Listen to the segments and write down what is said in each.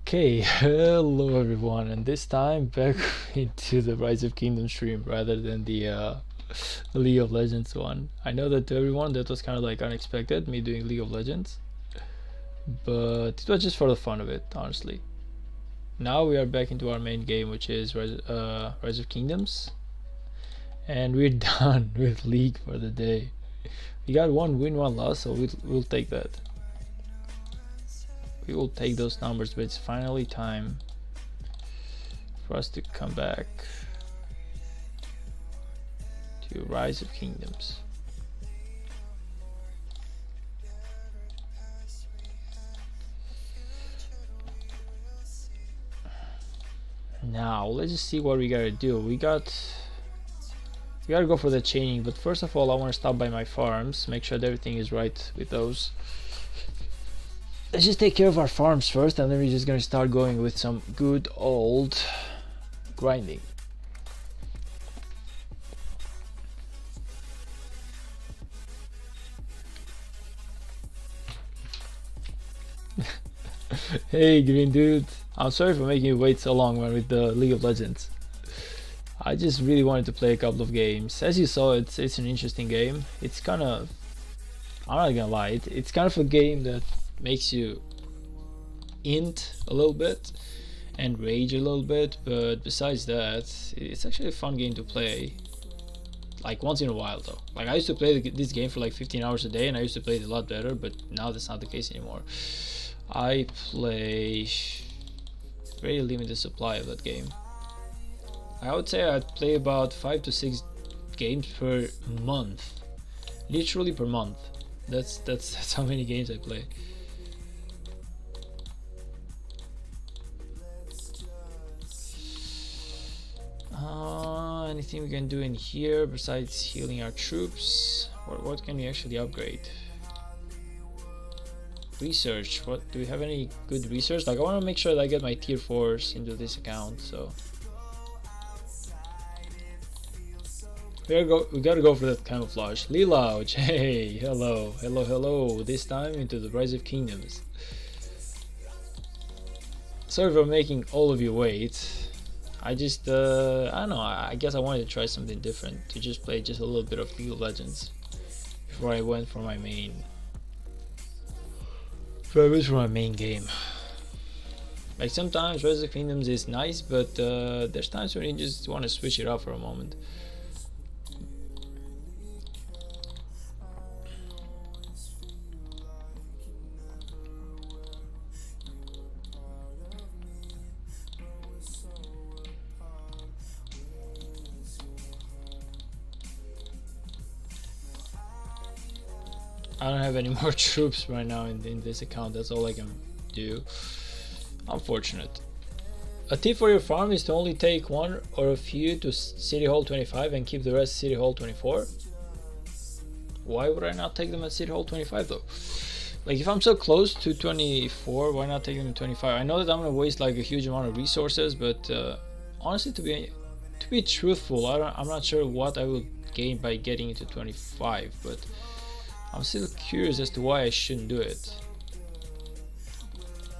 Okay, hello everyone, and this time back into the Rise of Kingdom stream rather than the League of Legends one. I know that to everyone that was kind of like unexpected, me doing League of Legends, but it was just for the fun of it, honestly. Now we are back into our main game, which is Rise of Kingdoms, and we're done with League for the day. We got one win, one loss, so we'll take that. We will take those numbers, but it's finally time for us to come back to Rise of Kingdoms. Now let's just see what we gotta do. We gotta go for the chaining, but first of all I want to stop by my farms, make sure that everything is right with those. Let's just take care of our farms first, and then we're just gonna start going with some good old grinding. Hey green dude, I'm sorry for making you wait so long with the League of Legends. I just really wanted to play a couple of games. As you saw, it's an interesting game. It's kind of, I'm not gonna lie, it's kind of a game that makes you int a little bit and rage a little bit, but besides that, it's actually a fun game to play. Like once in a while though. Like I used to play this game for like 15 hours a day, and I used to play it a lot better, but now that's not the case anymore. I play very limited supply of that game. I would say I play about 5 to 6 games per month, literally per month. That's how many games I play. Anything we can do in here besides healing our troops? What can we actually upgrade? Research. What do we have? Any good research? Like I want to make sure that I get my tier 4s into this account, so we gotta go for that camouflage. Lelouch, hey, hello. This time into the Rise of Kingdoms. Sorry for making all of you wait. I just, I don't know, I guess I wanted to try something different, to just play just a little bit of League of Legends before I went for my main. Before I went for my main game. Like sometimes Rise of Kingdoms is nice, but there's times when you just want to switch it up for a moment. I don't have any more troops right now in this account. That's all I can do. Unfortunate. A tip for your farm is to only take one or a few to City Hall 25 and keep the rest City Hall 24. Why would I not take them at City Hall 25 though? Like if I'm so close to 24, why not take them to 25? I know that I'm gonna waste like a huge amount of resources, but honestly, to be truthful, I'm not sure what I will gain by getting into 25, but I'm still curious as to why I shouldn't do it.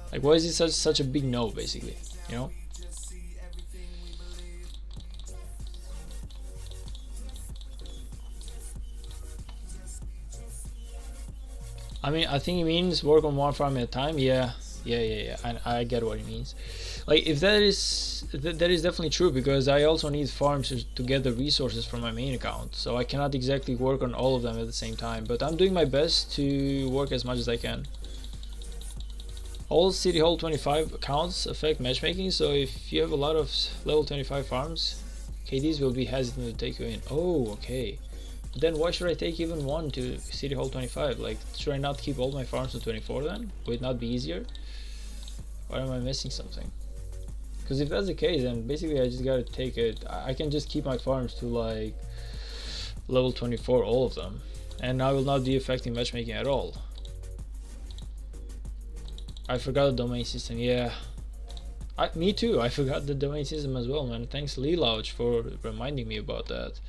Like, why is it such a big no, basically, you know? I mean, I think it means work on one farm at a time. Yeah. I get what it means. Like, if that is definitely true, because I also need farms to get the resources from my main account, so I cannot exactly work on all of them at the same time, but I'm doing my best to work as much as I can. All City Hall 25 accounts affect matchmaking, so if you have a lot of level 25 farms, KDs will be hesitant to take you in. Oh, okay. Then why should I take even one to City Hall 25? Like, should I not keep all my farms to 24 then? Would it not be easier? Or am I missing something? Because if that's the case, then basically I just gotta take it. I can just keep my farms to like level 24, all of them, and I will not be affecting matchmaking at all. I forgot the domain system. Yeah, me too. I forgot the domain system as well, man. Thanks Lelouch for reminding me about that.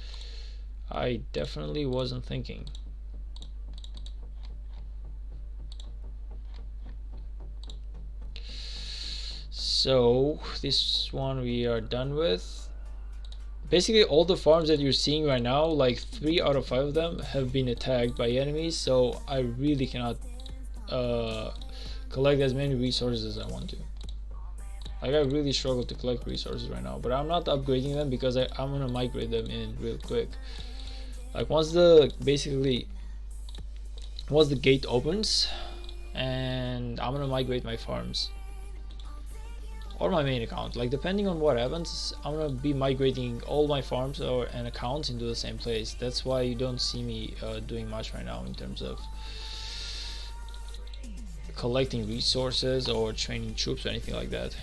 I definitely wasn't thinking. So this one we are done with. Basically all the farms that you're seeing right now, like 3 out of 5 of them have been attacked by enemies, so I really cannot collect as many resources as I want to. Like I really struggle to collect resources right now, but I'm not upgrading them because I'm gonna migrate them in real quick. Like once the gate opens, and I'm gonna migrate my farms or my main account. Like depending on what happens, I'm gonna be migrating all my farms and accounts into the same place. That's why you don't see me doing much right now in terms of collecting resources or training troops or anything like that.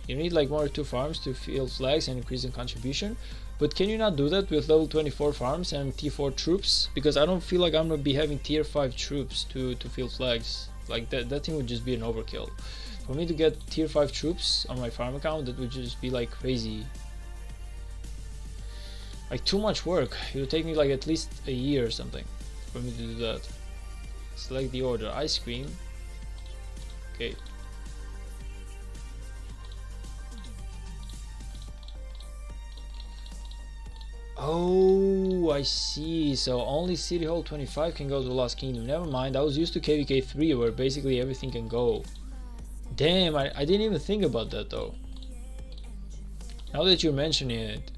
You need like 1 or 2 farms to field flags and increase in contribution, but can you not do that with level 24 farms and T4 troops? Because I don't feel like I'm gonna be having tier 5 troops to field flags. Like that thing would just be an overkill. For me to get tier 5 troops on my farm account, that would just be like crazy. Like too much work. It would take me like at least a year or something for me to do that. Select the order. Ice cream. Okay. Oh, I see. So only City Hall 25 can go to Lost Kingdom. Never mind. I was used to KVK 3 where basically everything can go. Damn, I didn't even think about that though. Now that you're mentioning it.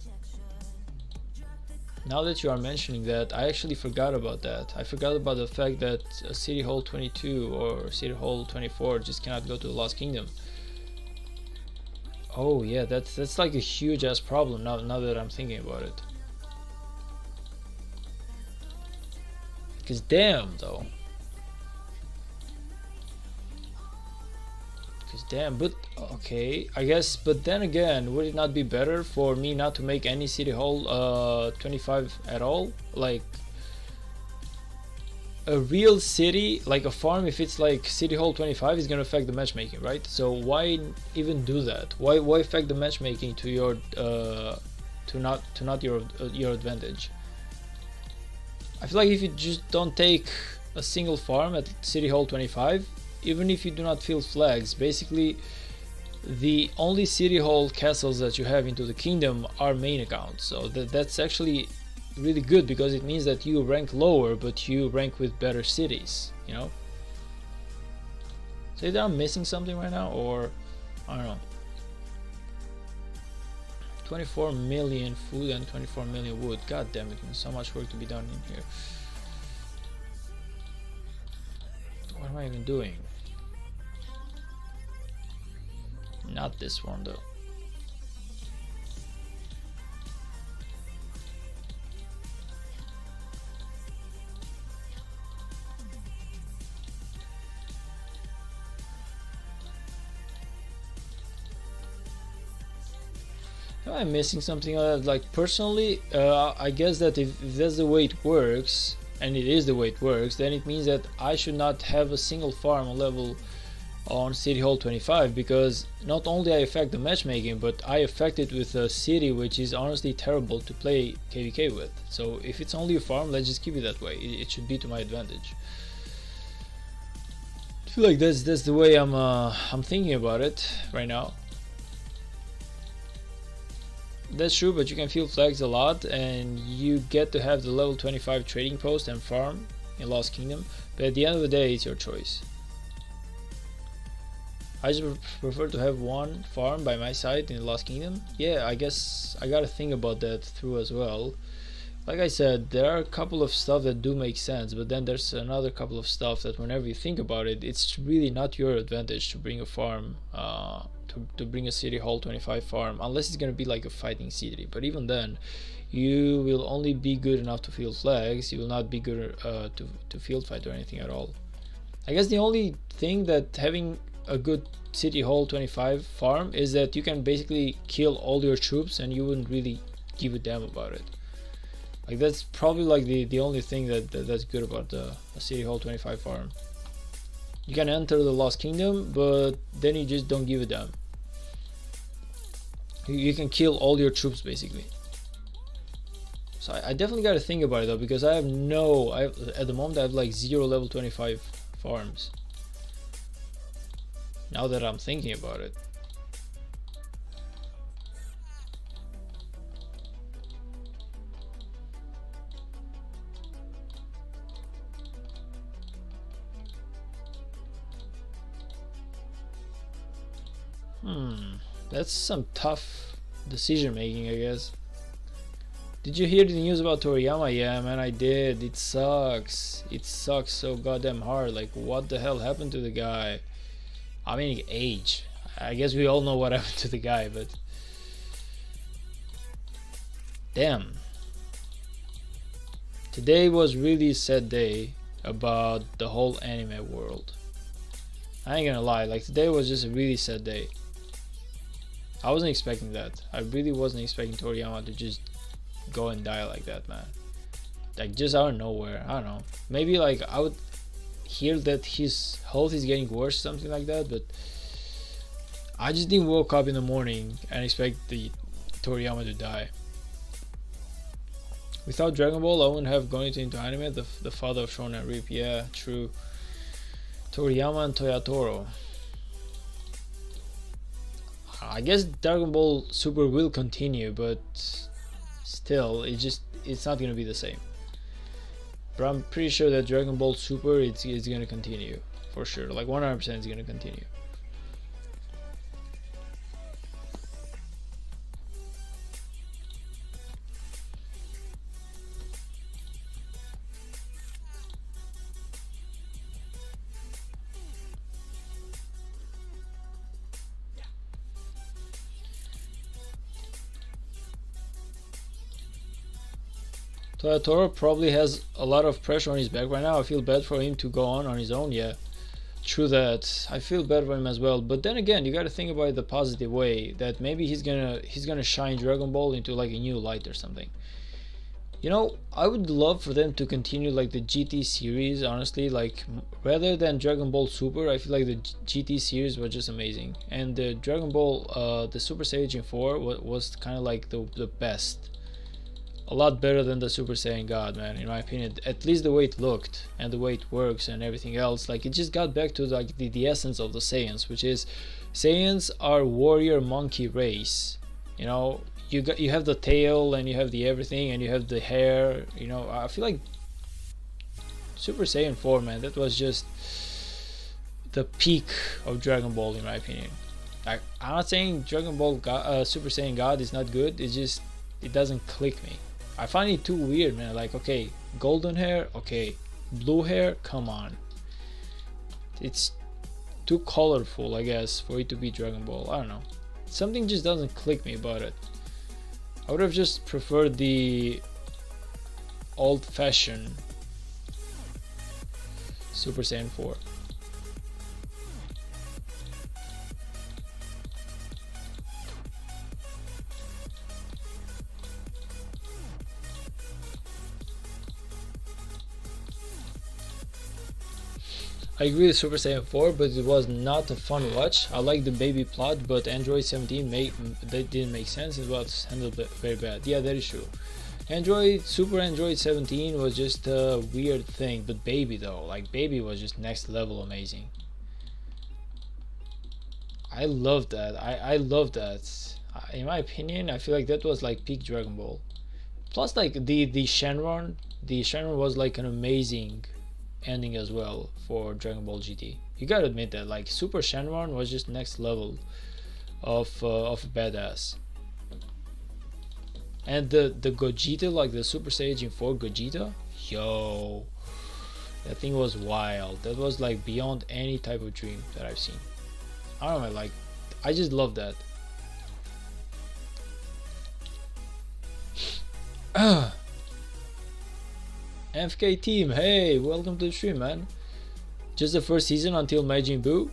Now that you are mentioning that, I actually forgot about that. I forgot about the fact that City Hall 22 or City Hall 24 just cannot go to the Lost Kingdom. Oh yeah, that's like a huge ass problem now that I'm thinking about it. Because damn though. Because damn, but okay, I guess, but then again, would it not be better for me not to make any City Hall 25 at all? Like a real city, like a farm, if it's like City Hall 25 is gonna affect the matchmaking, right? So why even do that? Why affect the matchmaking to your to not your advantage? I feel like if you just don't take a single farm at City Hall 25, even if you do not field flags, basically the only City Hall castles that you have into the kingdom are main accounts. So that's actually really good because it means that you rank lower, but you rank with better cities, you know? So either I'm missing something right now, or I don't know. 24 million food and 24 million wood. God damn it, there's so much work to be done in here. What am I even doing? Not this one though. Am I missing something? Like personally, I guess that if that's the way it works, and it is the way it works, then it means that I should not have a single farm on City Hall 25, because not only I affect the matchmaking, but I affect it with a city which is honestly terrible to play KVK with. So if it's only a farm, let's just keep it that way. It should be to my advantage. I feel like that's the way I'm thinking about it right now. That's true, but you can field flags a lot and you get to have the level 25 trading post and farm in Lost Kingdom, but at the end of the day it's your choice. I just prefer to have one farm by my side in the Lost Kingdom. Yeah, I guess I gotta think about that through as well. Like I said, there are a couple of stuff that do make sense, but then there's another couple of stuff that whenever you think about it, it's really not your advantage to bring a farm, to bring a City Hall 25 farm, unless it's gonna be like a fighting city. But even then, you will only be good enough to field flags. You will not be good to field fight or anything at all. I guess the only thing that having a good City Hall 25 farm is that you can basically kill all your troops and you wouldn't really give a damn about it. Like that's probably like the only thing that's good about the City Hall 25 farm. You can enter the Lost Kingdom, but then you just don't give a damn. You can kill all your troops basically. So I definitely got to think about it though, because at the moment I have like 0 level 25 farms. Now that I'm thinking about it. Hmm, that's some tough decision making, I guess. Did you hear the news about Toriyama? Yeah, man, I did. It sucks. It sucks so goddamn hard. Like, what the hell happened to the guy? I mean, age. I guess we all know what happened to the guy, but damn. Today was really a sad day about the whole anime world. I ain't gonna lie, like today was just a really sad day. I wasn't expecting that. I really wasn't expecting Toriyama to just go and die like that, man. Like just out of nowhere. I don't know. Maybe like I would hear that his health is getting worse, something like that, but I just didn't woke up in the morning and expect the Toriyama to die. Without Dragon Ball, I wouldn't have gone into anime. The father of Shonen Reap. Yeah, true. Toriyama and Toyotaro. I guess Dragon Ball Super will continue, but still, it's not gonna be the same. But I'm pretty sure that Dragon Ball Super it's gonna continue for sure. Like 100% it's gonna continue. Toyotaro probably has a lot of pressure on his back right now. I feel bad for him to go on his own. Yeah, true that. I feel bad for him as well. But then again, you got to think about it the positive way that maybe he's gonna shine Dragon Ball into like a new light or something. You know, I would love for them to continue like the GT series. Honestly, like rather than Dragon Ball Super, I feel like the GT series was just amazing, and the Dragon Ball, the Super Saiyan 4 was kind of like the best. A lot better than the Super Saiyan God, man, in my opinion. At least the way it looked and the way it works and everything else, like it just got back to like the essence of the Saiyans, which is Saiyans are warrior monkey race. You know, you have the tail and you have the everything and you have the hair. You know, I feel like Super Saiyan 4, man, that was just the peak of Dragon Ball in my opinion. Like, I'm not saying Dragon Ball God, Super Saiyan God is not good. It's just it doesn't click me. I find it too weird, man. Like, okay, golden hair, okay, blue hair, come on. It's too colorful, I guess, for it to be Dragon Ball. I don't know. Something just doesn't click me about it. I would have just preferred the old-fashioned Super Saiyan 4. I agree with Super Saiyan 4, but it was not a fun watch. I like the baby plot, but Android 17 that didn't make sense. It was handled very bad. Yeah, that is true. Super Android 17 was just a weird thing, but Baby though, like Baby was just next level amazing. I love that. I love that. In my opinion, I feel like that was like peak Dragon Ball. Plus, like the Shenron was like an amazing ending as well for Dragon Ball GT. You gotta admit that, like Super Shenron was just next level of badass. And the Gogeta, like the Super Saiyan 4 Gogeta, yo, that thing was wild. That was like beyond any type of dream that I've seen. I don't know, like I just love that. FK team, hey, welcome to the stream, man. Just the first season until Majin Buu.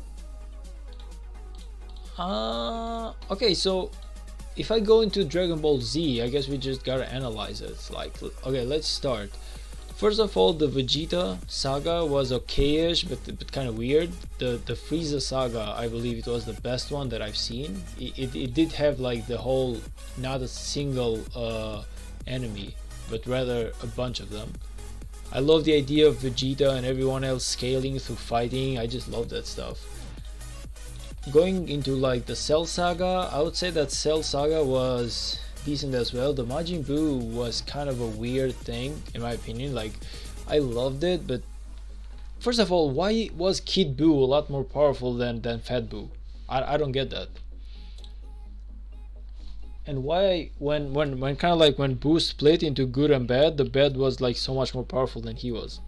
Okay, so if I go into Dragon Ball Z, I guess we just gotta analyze it. Like, okay, let's start. First of all, the Vegeta saga was okayish, but kind of weird. The Frieza saga, I believe it was the best one that I've seen. It did have like the whole, not a single enemy, but rather a bunch of them. I love the idea of Vegeta and everyone else scaling through fighting. I just love that stuff. Going into like the Cell saga, I would say that Cell saga was decent as well. The Majin Buu was kind of a weird thing in my opinion. Like, I loved it, but first of all, why was Kid Buu a lot more powerful than Fat Buu? I don't get that. And why when kind of like when Boo split into good and bad, the bad was like so much more powerful than he was.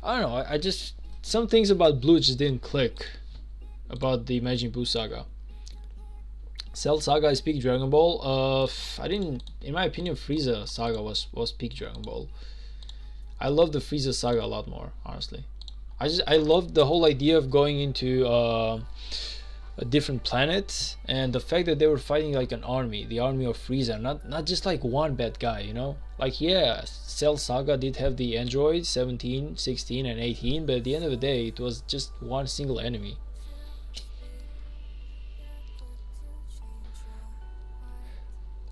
I don't know. I just some things about Blue just didn't click about the Majin Buu saga. Cell Saga is peak Dragon Ball. I didn't. In my opinion, Frieza Saga was peak Dragon Ball. I love the Frieza Saga a lot more, honestly. I loved the whole idea of going into a different planet, and the fact that they were fighting like an army, the army of Frieza, not just like one bad guy, you know. Like, yeah, Cell Saga did have the androids 17, 16, and 18, but at the end of the day, it was just one single enemy.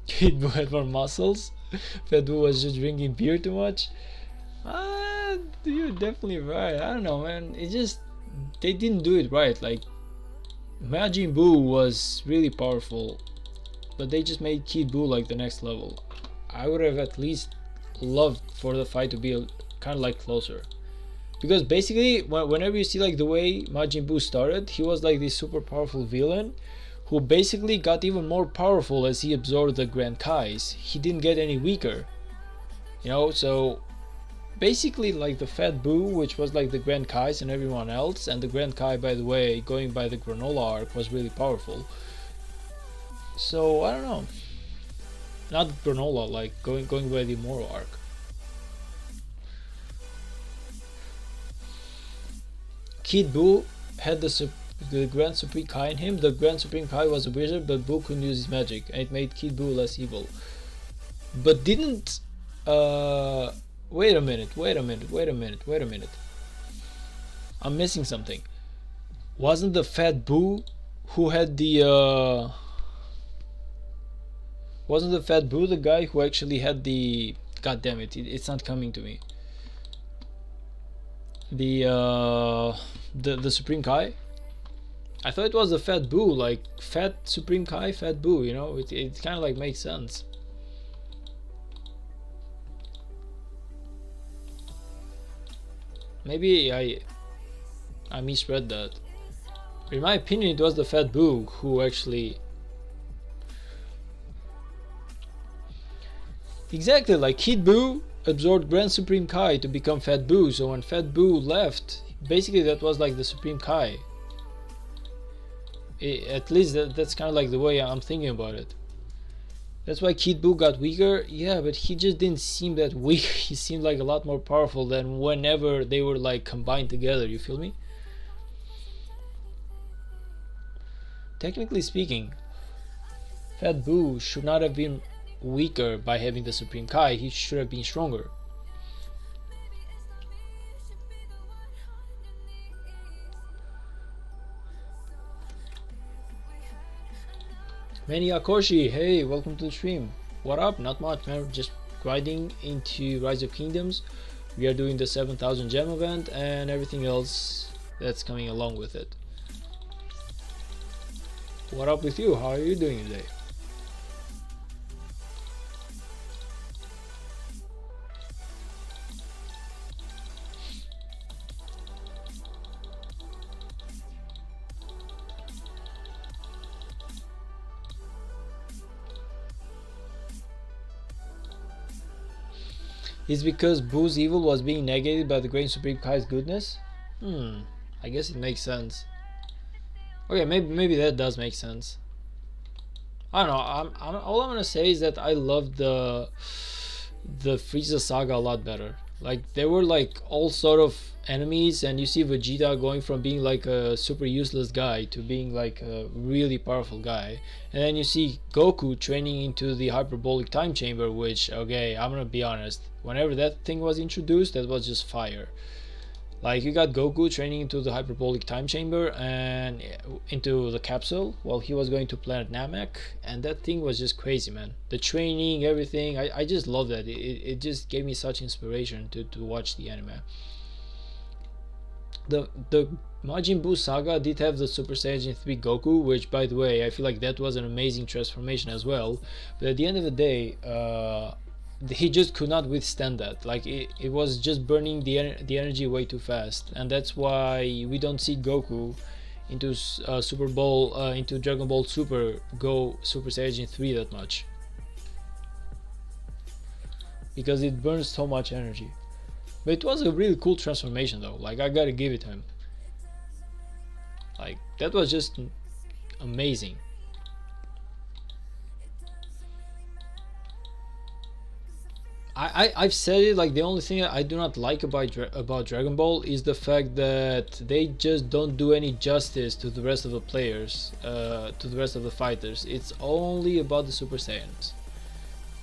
Kid Buu had more muscles. Fat Buu was just drinking beer too much. You're definitely right. I don't know, man. It just they didn't do it right. Like, Majin Buu was really powerful, but they just made Kid Buu like the next level. I would have at least loved for the fight to be kind of like closer, because basically whenever you see like the way Majin Buu started, he was like this super powerful villain who basically got even more powerful as he absorbed the Grand Kais. He didn't get any weaker, you know. So basically, like the Fat Buu, which was like the Grand Kais and everyone else, and the Grand Kai, by the way, going by the Granola arc, was really powerful. So I don't know, not Granola, like going by the Moro arc. Kid Buu had the Grand Supreme Kai in him. The Grand Supreme Kai was a wizard, but Buu couldn't use his magic, and it made Kid Buu less evil. But didn't wait a minute. I'm missing something. Wasn't the Fat Buu who had the wasn't the Fat Buu the guy who actually had the, god damn it, it's not coming to me. The Supreme Kai? I thought it was the Fat Buu, like Fat Supreme Kai, Fat Buu, you know, it kind of like makes sense. Maybe I misread that. In my opinion, it was the Fat Buu who actually... Exactly, like Kid Buu absorbed Grand Supreme Kai to become Fat Buu, so when Fat Buu left, basically that was like the Supreme Kai. At least that's kind of like the way I'm thinking about it. That's why Kid Buu got weaker. Yeah, but he just didn't seem that weak. He seemed like a lot more powerful than whenever they were like combined together, you feel me? Technically speaking, Fat Buu should not have been weaker by having the Supreme Kai. He should have been stronger. Manny Akoshi, hey, welcome to the stream. What up? Not much, man. Just grinding into Rise of Kingdoms. We are doing the 7,000 gem event and everything else that's coming along with it. What up with you? How are you doing today? Is because Buu's evil was being negated by the Grand Supreme Kai's goodness? I guess it makes sense. Okay, maybe that does make sense. I don't know. All I'm gonna say is that I loved the Frieza saga a lot better. Like, they were like all sort of enemies, and you see Vegeta going from being like a super useless guy to being like a really powerful guy, and then you see Goku training into the hyperbolic time chamber, which, okay, I'm gonna be honest, whenever that thing was introduced, that was just fire. Like, you got Goku training into the hyperbolic time chamber and into the capsule while he was going to planet Namek, and that thing was just crazy, man. The training, everything, I just love that. It just gave me such inspiration to watch the anime. The Majin Buu saga did have the Super Saiyan 3 Goku, which, by the way, I feel like that was an amazing transformation as well. But at the end of the day, he just could not withstand that. Like, it was just burning the energy way too fast, and that's why we don't see Goku into into Dragon Ball Super go Super Saiyan 3 that much, because it burns so much energy. But it was a really cool transformation though, like I gotta give it to him. Like that was just amazing. I've said it, like the only thing I do not like about Dragon Ball is the fact that they just don't do any justice to the rest of the players, to the rest of the fighters. It's only about the Super Saiyans.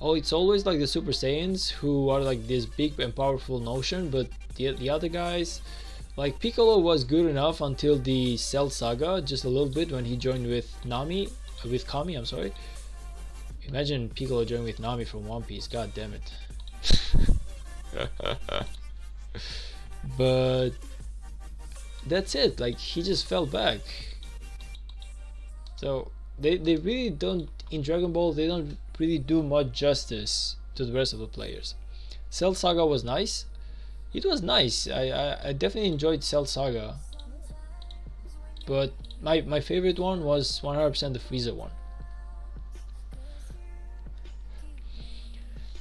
Oh, it's always like the Super Saiyans who are like this big and powerful notion, but the other guys, like Piccolo was good enough until the Cell Saga, just a little bit when he joined with Kami, I'm sorry. Imagine Piccolo joining with Nami from One Piece, god damn it. But that's it, like he just fell back. So they really don't, in Dragon Ball they don't really do much justice to the rest of the players. Cell Saga was nice. It was nice. I definitely enjoyed Cell Saga, but my favorite one was 100% the Frieza one.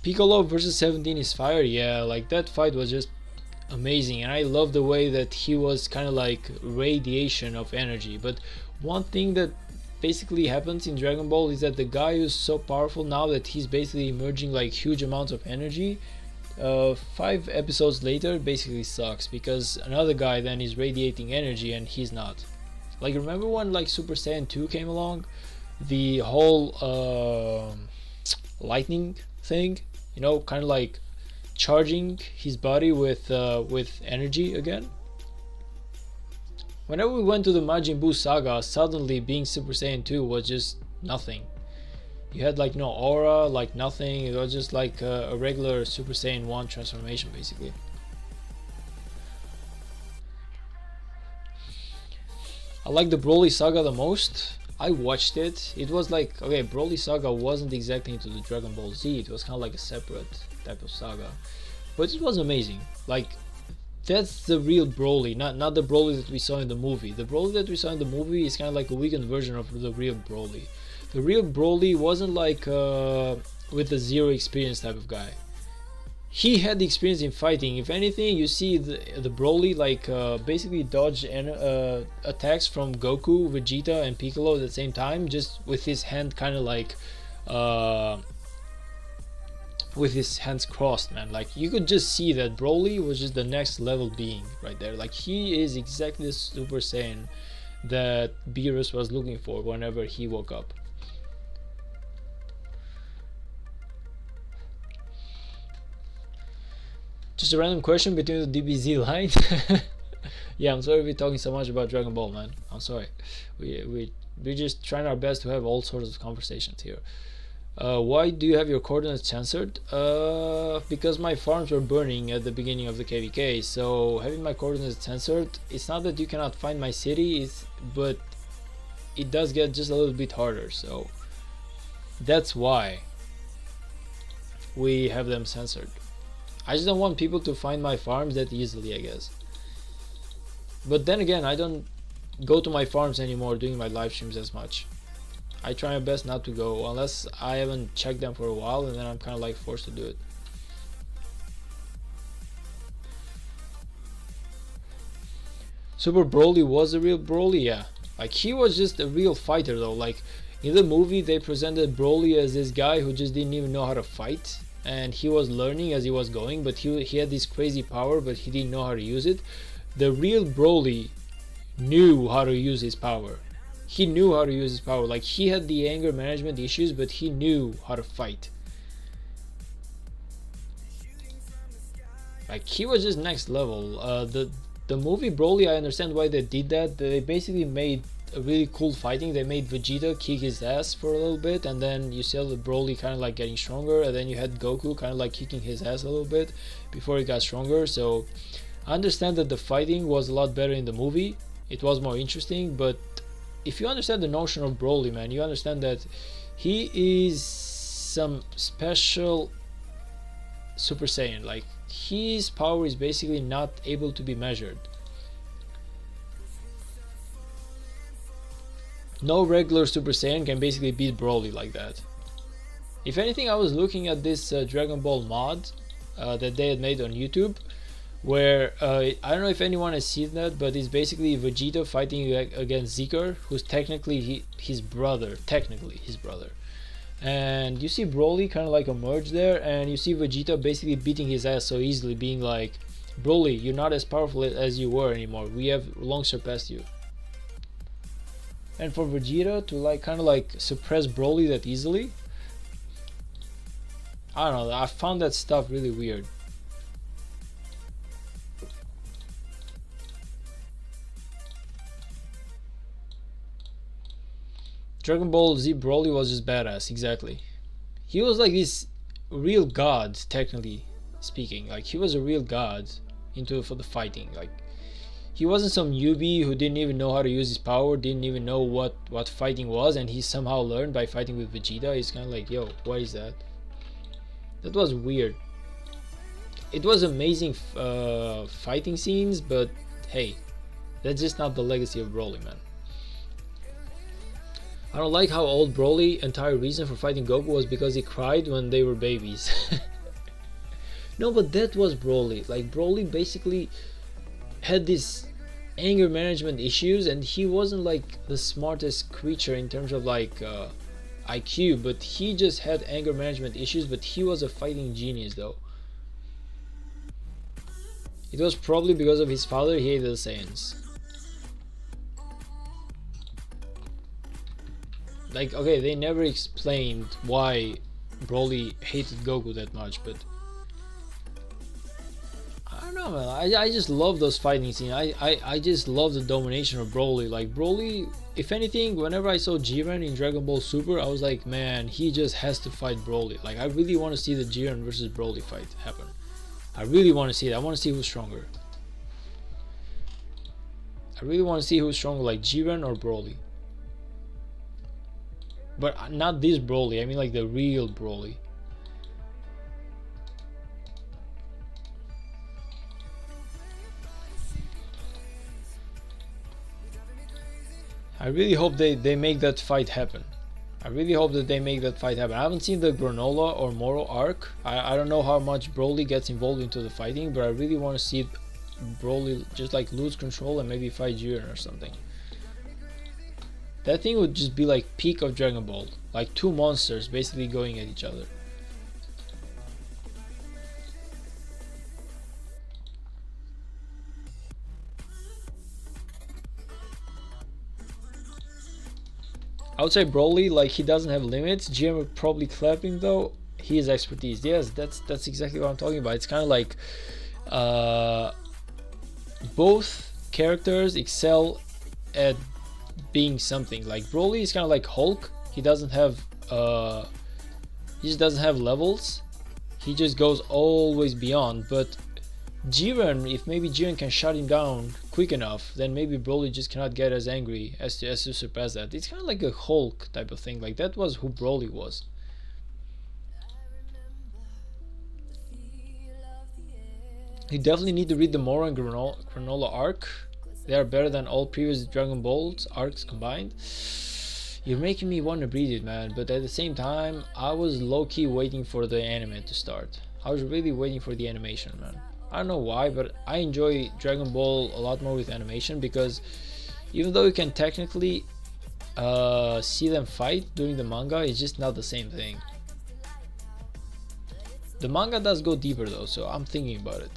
Piccolo versus 17 is fire. Yeah, like that fight was just amazing, and I love the way that he was kind of like radiation of energy. But one thing that basically happens in Dragon Ball is that the guy who's so powerful now that he's basically emerging like huge amounts of energy, 5 episodes later basically sucks, because another guy then is radiating energy and he's not. Like remember when like Super Saiyan 2 came along, the whole lightning thing, you know, kind of like charging his body with energy again. Whenever we went to the Majin Buu saga, suddenly being Super Saiyan 2 was just nothing. You had like no aura, like nothing. It was just like a regular Super Saiyan 1 transformation basically. I like the Broly saga the most. I watched it. It was like, okay, Broly saga wasn't exactly into the Dragon Ball Z. It was kind of like a separate type of saga, but it was amazing. Like that's the real Broly, not the Broly that we saw in the movie. The Broly that we saw in the movie is kind of like a weakened version of the real Broly. The real Broly wasn't like with the zero experience type of guy. He had the experience in fighting. If anything, you see the Broly like basically dodge attacks from Goku, Vegeta, and Piccolo at the same time, just with his hand kind of like with his hands crossed, man. Like you could just see that Broly was just the next level being right there. Like he is exactly the Super Saiyan that Beerus was looking for whenever he woke up. Just a random question between the DBZ line. Yeah, I'm sorry we're talking so much about Dragon Ball, man. I'm sorry. We're just trying our best to have all sorts of conversations here. Why do you have your coordinates censored? Because my farms were burning at the beginning of the KVK, so having my coordinates censored, it's not that you cannot find my city, but it does get just a little bit harder, so that's why we have them censored. I just don't want people to find my farms that easily, I guess. But then again, I don't go to my farms anymore doing my live streams as much. I try my best not to go unless I haven't checked them for a while, and then I'm kind of like forced to do it. Super Broly was a real Broly, yeah. Like he was just a real fighter though. Like in the movie they presented Broly as this guy who just didn't even know how to fight, and he was learning as he was going, but he had this crazy power, but he didn't know how to use it. The real Broly knew how to use his power. He knew how to use his power. Like he had the anger management issues, but he knew how to fight. Like he was just next level. The movie Broly, I understand why they did that. They basically made a really cool fighting. They made Vegeta kick his ass for a little bit, and then you saw the Broly kind of like getting stronger, and then you had Goku kind of like kicking his ass a little bit before he got stronger. So I understand that the fighting was a lot better in the movie. It was more interesting, but if you understand the notion of Broly, man, you understand that he is some special Super Saiyan. Like his power is basically not able to be measured. No regular Super Saiyan can basically beat Broly like that. If anything, I was looking at this Dragon Ball mod that they had made on YouTube, where I don't know if anyone has seen that, but it's basically Vegeta fighting against Zikr, who's technically his brother, and you see Broly kind of like emerge there, and you see Vegeta basically beating his ass so easily, being like, Broly, you're not as powerful as you were anymore, we have long surpassed you. And for Vegeta to like kind of like suppress Broly that easily, I don't know, I found that stuff really weird. Dragon Ball Z Broly was just badass, exactly. He was like this real god, technically speaking. Like, he was a real god for the fighting. Like, he wasn't some newbie who didn't even know how to use his power, didn't even know what fighting was, and he somehow learned by fighting with Vegeta. He's kind of like, yo, what is that? That was weird. It was amazing fighting scenes, but hey, that's just not the legacy of Broly, man. I don't like how old Broly's entire reason for fighting Goku was because he cried when they were babies. No, but that was Broly. Like, Broly basically had these anger management issues, and he wasn't like the smartest creature in terms of like IQ, but he just had anger management issues. But he was a fighting genius though. It was probably because of his father he hated the Saiyans. Like, okay, they never explained why Broly hated Goku that much, but I don't know, man. I just love those fighting scenes. I just love the domination of Broly. Like, Broly, if anything, whenever I saw Jiren in Dragon Ball Super, I was like, man, he just has to fight Broly. Like, I really want to see the Jiren versus Broly fight happen. I really want to see that. I want to see who's stronger. I really want to see who's stronger, like Jiren or Broly. But not this Broly, I mean like the real Broly. I really hope they make that fight happen. I really hope that they make that fight happen. I haven't seen the Granola or Moro arc. I don't know how much Broly gets involved into the fighting, but I really want to see Broly just like lose control and maybe fight Jiren or something. That thing would just be like peak of Dragon Ball. Like two monsters basically going at each other. I would say Broly, like, he doesn't have limits. Jiren would probably clap him though. He has expertise. Yes, that's exactly what I'm talking about. It's kind of like both characters excel at being something. Like, Broly is kind of like Hulk. He just doesn't have levels. He just goes always beyond. But Jiren, if maybe Jiren can shut him down quick enough, then maybe Broly just cannot get as angry as to surpass that. It's kind of like a Hulk type of thing. Like, that was who Broly was. You definitely need to read the Moro and Granola arc. They are better than all previous Dragon Ball arcs combined. You're making me want to read it, man. But at the same time, I was low-key waiting for the anime to start. I was really waiting for the animation, man. I don't know why, but I enjoy Dragon Ball a lot more with animation, because even though you can technically see them fight during the manga, it's just not the same thing. The manga does go deeper though, so I'm thinking about it.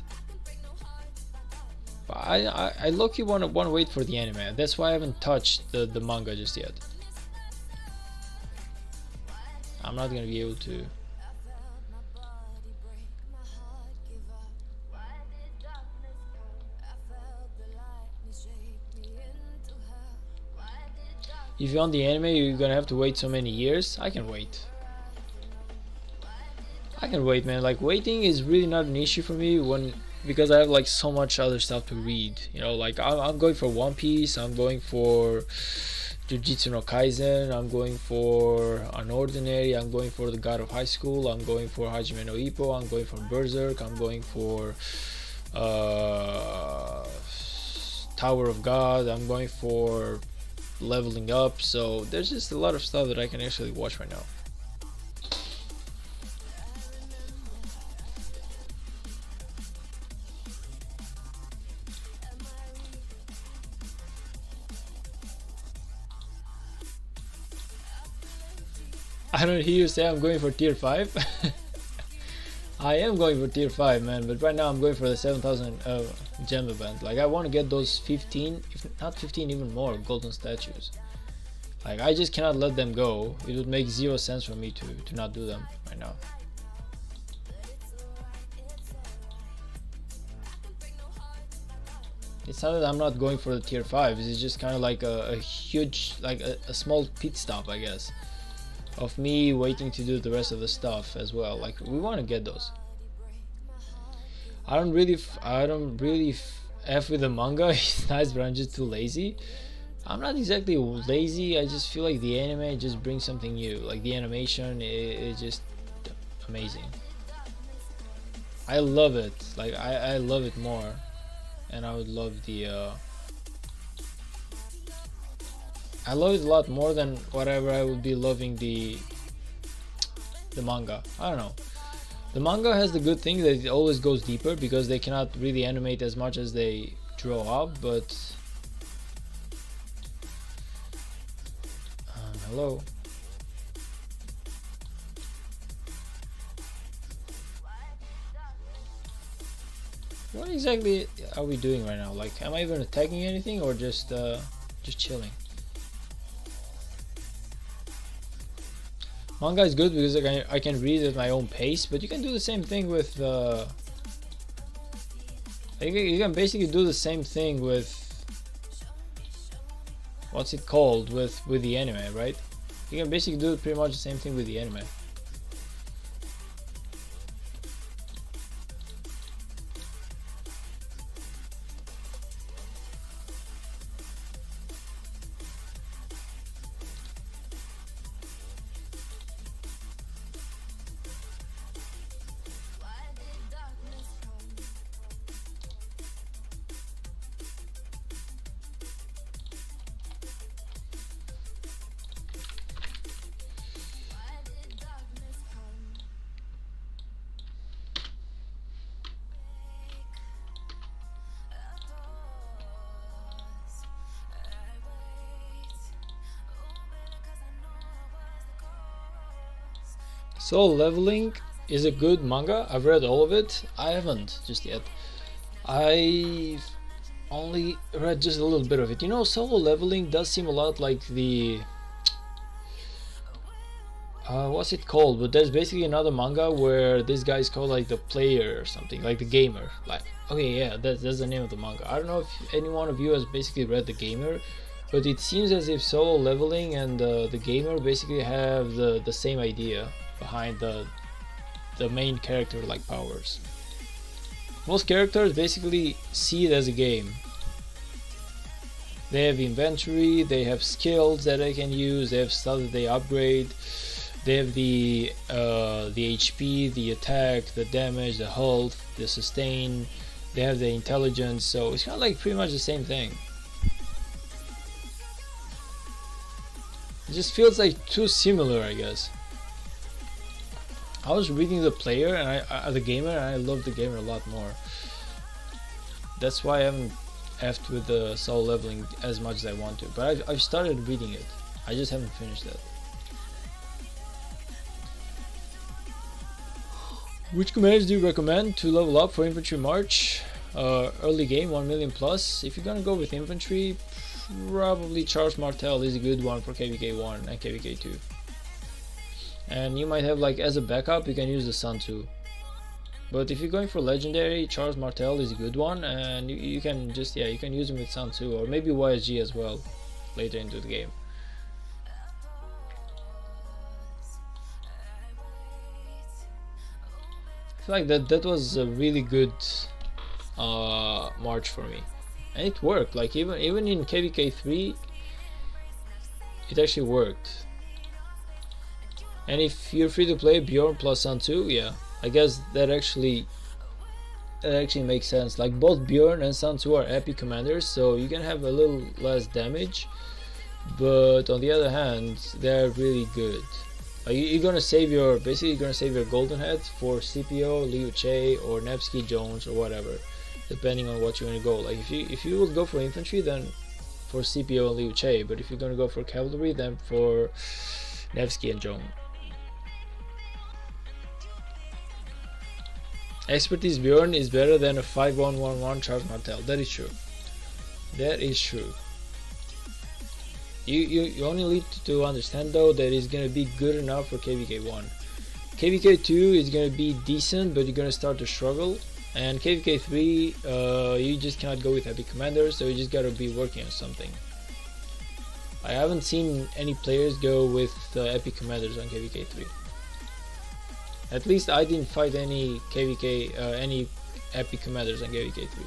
But I low-key want to wait for the anime. That's why I haven't touched the manga just yet. I'm not gonna be able to. If you want the anime, you're gonna have to wait so many years. I can wait. I can wait, man. Like, waiting is really not an issue for me because I have like so much other stuff to read. You know, like I'm going for One Piece. I'm going for Jujutsu no Kaisen. I'm going for Unordinary. I'm going for The God of High School. I'm going for Hajime no Ippo. I'm going for Berserk. I'm going for Tower of God. I'm going for leveling up, so there's just a lot of stuff that I can actually watch right now. I don't hear you say I'm going for tier 5. I am going for tier 5, man, but right now I'm going for the 7,000 gem event. Like, I want to get those 15, if not 15, even more golden statues. Like, I just cannot let them go. It would make zero sense for me to not do them right now. It's not that I'm not going for the tier 5, it's just kind of like a huge, like a small pit stop, I guess, of me waiting to do the rest of the stuff as well. Like, we want to get those. I don't really f with the manga. It's nice, but I'm just too lazy. I'm not exactly lazy, I just feel like the anime just brings something new. Like, the animation is just amazing. I love it. Like, I love it more, and I would love the I love it a lot more than whatever I would be loving the manga. I don't know. The manga has the good thing that it always goes deeper because they cannot really animate as much as they draw up, but hello. What exactly are we doing right now? Like, am I even attacking anything or just chilling? Manga is good because I can read at my own pace, but you can do the same thing with you can basically do the same thing with, what's it called, with the anime, right? You can basically do pretty much the same thing with the anime. Solo Leveling is a good manga. I've read all of it. I haven't just yet. I've only read just a little bit of it. You know, Solo Leveling does seem a lot like the what's it called? But there's basically another manga where this guy is called like the player or something, like the gamer. Like, okay, yeah, that's the name of the manga. I don't know if any one of you has basically read the gamer, but it seems as if Solo Leveling and the gamer basically have the same idea behind the main character like powers. Most characters basically see it as a game. They have inventory, they have skills that they can use, they have stuff that they upgrade, they have the HP, the attack, the damage, the health, the sustain, they have the intelligence, so it's kind of like pretty much the same thing. It just feels like too similar, I guess. I was reading the player and the gamer, and I love the gamer a lot more. That's why I haven't effed with the Solo Leveling as much as I want to. But I've started reading it. I just haven't finished that. Which commanders do you recommend to level up for infantry march? Early game, 1 million plus. If you're gonna go with infantry, probably Charles Martel is a good one for KVK 1 and KVK 2. And you might have, like, as a backup, you can use the Sun Tzu. But if you're going for legendary, Charles Martel is a good one, and you can just, yeah, you can use him with Sun Tzu, or maybe YSG as well later into the game. I feel like that was a really good march for me, and it worked. Like, even in KVK 3, it actually worked. And if you're free to play Bjorn plus Sun Tzu, yeah, I guess that actually makes sense. Like, both Bjorn and Sun Tzu are epic commanders, so you can have a little less damage, but on the other hand, they're really good. You're gonna save your golden heads for CPO, Liu Che, or Nevsky Jones, or whatever, depending on what you want to go. Like if you would go for infantry, then for CPO and Liu Che, but if you're gonna go for cavalry, then for Nevsky and Jones. Expertise Bjorn is better than a 5111 Charles Martel. That is true. That is true. You only need to understand though that it's gonna be good enough for KVK 1. KVK 2 is gonna be decent, but you're gonna start to struggle. And KVK 3, you just cannot go with epic commanders, so you just gotta be working on something. I haven't seen any players go with epic commanders on KVK 3. At least I didn't fight any any epic commanders on KVK 3.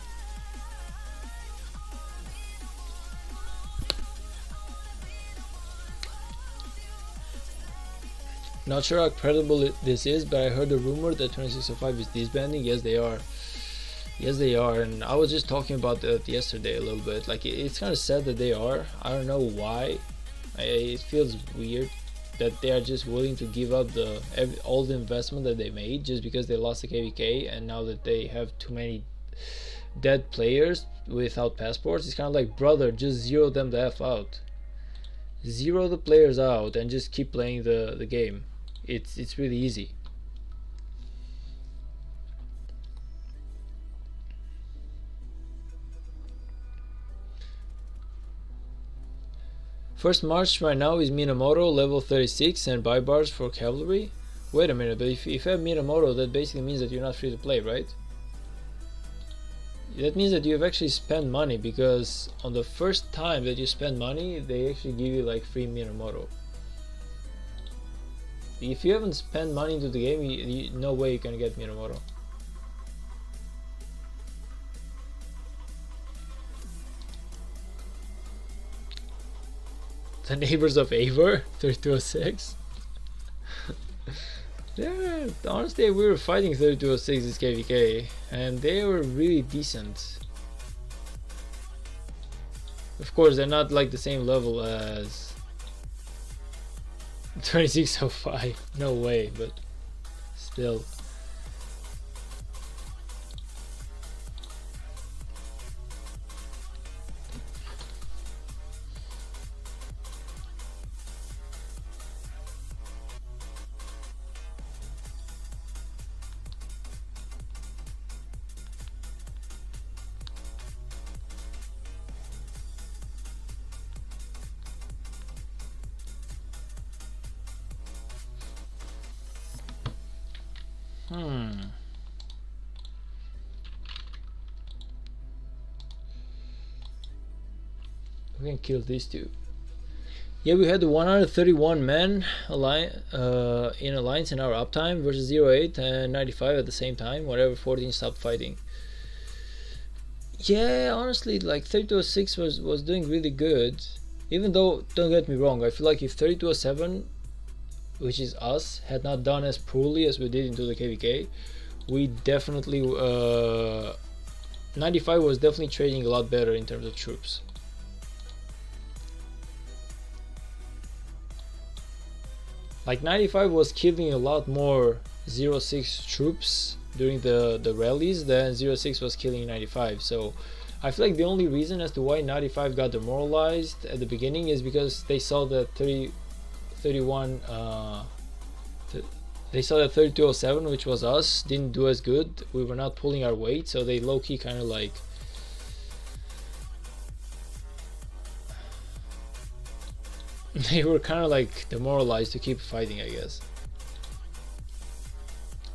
Not sure how credible this is, but I heard a rumor that 2605 is disbanding. Yes, they are. Yes, they are, and I was just talking about that yesterday a little bit. Like, it's kind of sad that they are. I don't know why. It feels weird that they are just willing to give up all the investment that they made just because they lost the KVK, and now that they have too many dead players without passports, it's kind of like, brother, just zero them the F out. Zero the players out and just keep playing the game. It's really easy. First march right now is Minamoto level 36 and buy bars for cavalry. Wait a minute, but if you have Minamoto, that basically means that you're not free to play, right? That means that you've actually spent money, because on the first time that you spend money, they actually give you like free Minamoto. If you haven't spent money into the game, no way you can get Minamoto. The neighbors of Eivor, 3206. Yeah, honestly, we were fighting 3206's KVK, and they were really decent. Of course, they're not like the same level as 2605. No way, but still. We can kill these two. Yeah, we had 131 men in alliance in our uptime versus 08 and 95 at the same time, whenever 14 stopped fighting. Yeah, honestly, like 3206 was doing really good. Even though, don't get me wrong, I feel like if 3207, which is us, had not done as poorly as we did into the KVK, we definitely 95 was definitely trading a lot better in terms of troops. Like 95 was killing a lot more 06 troops during the rallies than 06 was killing 95. So I feel like the only reason as to why 95 got demoralized at the beginning is because they saw that 3207, which was us, didn't do as good. We were not pulling our weight, so they low-key kind of like they were kind of like demoralized to keep fighting, I guess.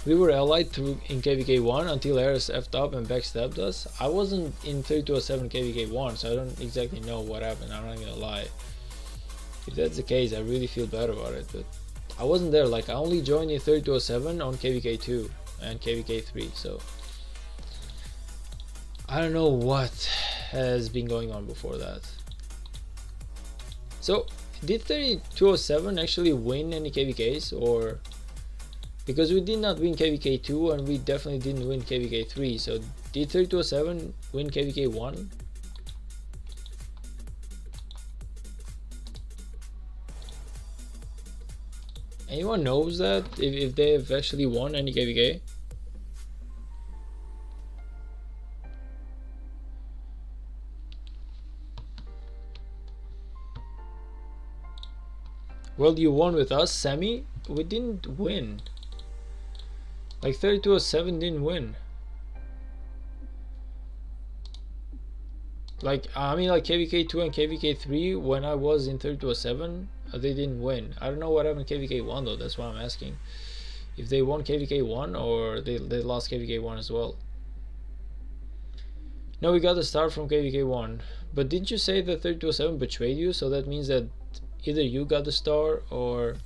We were allied in KVK 1 until Ares effed up and backstabbed us. I wasn't in 3207 KVK 1, so I don't exactly know what happened, I'm not gonna lie. If that's the case, I really feel bad about it, but I wasn't there. Like, I only joined in 3207 on KVK 2 and KVK 3, so I don't know what has been going on before that. So did 3207 actually win any KVKs, or because we did not win KVK 2 and we definitely didn't win KVK 3, so did 3207 win KVK 1? Anyone knows that if they've actually won any KVK? Well, you won with us, Sammy. We didn't win. Like 3207 didn't win. Like I mean, like KVK2 and KVK3 when I was in 3207, they didn't win. I don't know what happened to KVK1 though. That's why I'm asking. If they won KVK1 or they lost KVK1 as well. No, we got the start from KVK1. But didn't you say that 3207 betrayed you? So that means that either you got the star or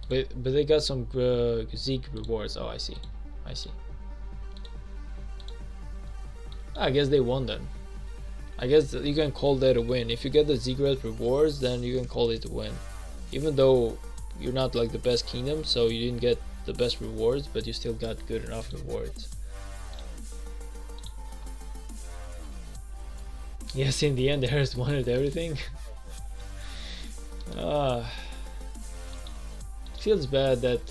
but they got some Zeke rewards. Oh, I see. I guess they won then. I guess you can call that a win. If you get the Ziggurat rewards, then you can call it a win. Even though you're not like the best kingdom, so you didn't get the best rewards, but you still got good enough rewards. Yes, in the end, Harris wanted everything. Feels bad that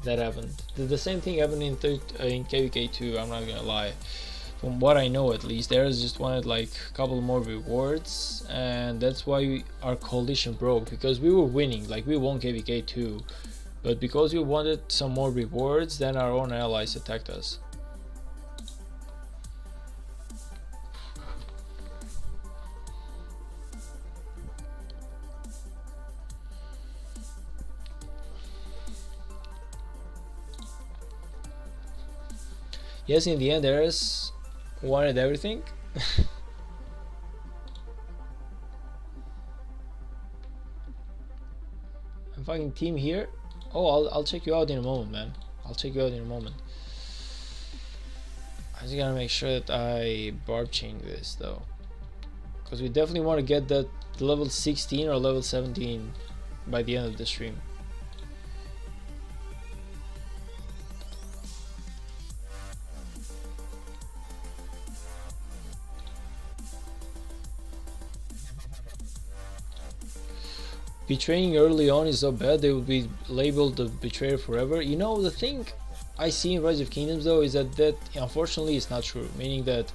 that happened. The same thing happened in KVK2. I'm not gonna lie. From what I know, at least, Harris just wanted like a couple more rewards, and that's why our coalition broke, because we were winning. Like we won KVK2, but because we wanted some more rewards, then our own allies attacked us. Yes, in the end, Eris wanted everything. I'm fucking team here. Oh, I'll check you out in a moment, man. I'll check you out in a moment. I just gotta make sure that I barb chain this though, because we definitely want to get that level 16 or level 17 by the end of the stream. Betraying early on is so bad, they would be labeled the betrayer forever. You know, the thing I see in Rise of Kingdoms though is that unfortunately is not true, meaning that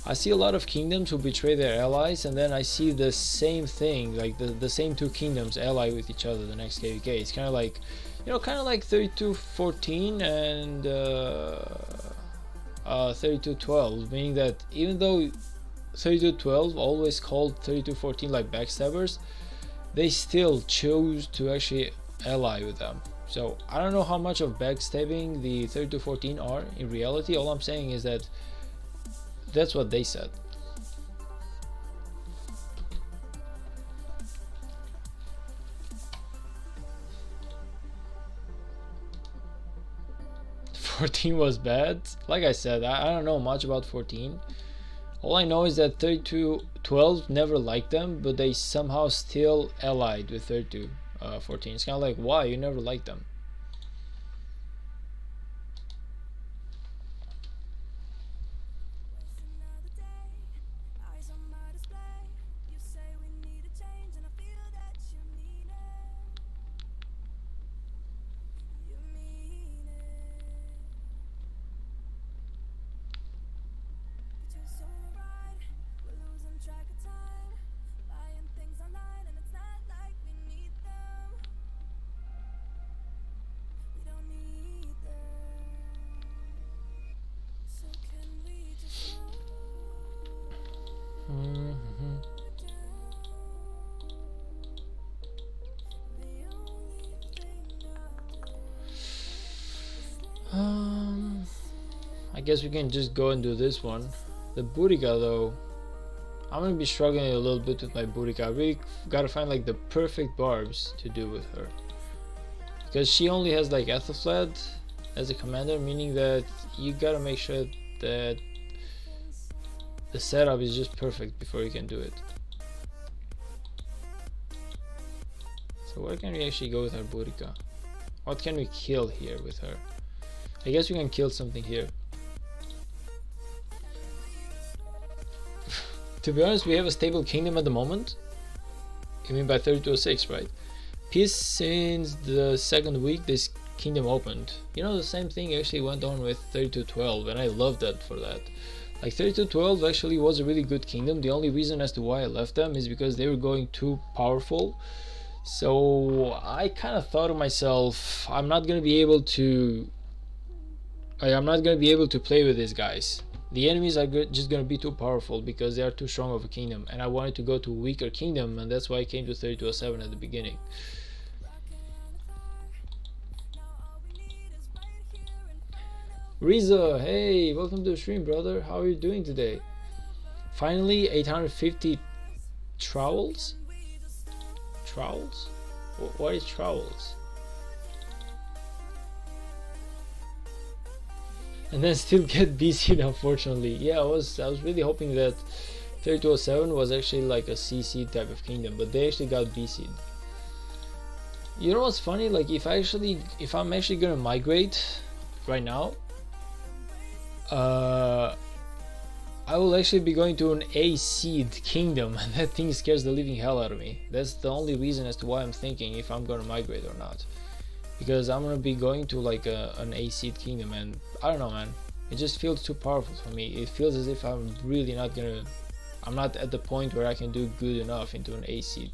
I see a lot of kingdoms who betray their allies, and then I see the same thing, like the same two kingdoms ally with each other the next KVK. It's kind of like, you know, kind of like 3214 and 3212, meaning that even though 3212 always called 3214 like backstabbers, they still chose to actually ally with them. So I don't know how much of backstabbing the 3214 are in reality. All I'm saying is that that's what they said. "14 was bad." Like I said, I don't know much about 14. All I know is that 3212 never liked them, but they somehow still allied with 3214. It's kind of like, why? You never liked them. I guess we can just go and do this one. The Boudica though, I'm gonna be struggling a little bit with my Boudica. I really gotta find like the perfect barbs to do with her, because she only has like Ethelfled as a commander, meaning that you gotta make sure that the setup is just perfect before you can do it. So where can we actually go with our Boudica? What can we kill here with her? I guess we can kill something here. To be honest, we have a stable kingdom at the moment. You mean by 3206, right? Peace since the second week this kingdom opened. You know, the same thing actually went on with 3212, and I love that for that. Like 3212 actually was a really good kingdom. The only reason as to why I left them is because they were going too powerful. So I kind of thought to myself, I'm not gonna be able to play with these guys. The enemies are just gonna be too powerful because they are too strong of a kingdom, and I wanted to go to a weaker kingdom, and that's why I came to 3207 at the beginning. Riza, hey, welcome to the stream, brother. How are you doing today? Finally, 850 trowels? Trowels? What is trowels? And then still get BC'd, unfortunately. Yeah, I was really hoping that 3207 was actually like a CC type of kingdom, but they actually got BC'd. You know what's funny? Like if I'm actually gonna migrate right now, I will actually be going to an A seed kingdom, and that thing scares the living hell out of me. That's the only reason as to why I'm thinking if I'm gonna migrate or not, because I'm gonna be going to like an A seed kingdom, and I don't know, man. It just feels too powerful for me. It feels as if I'm really not gonna. I'm not at the point where I can do good enough into an A seed.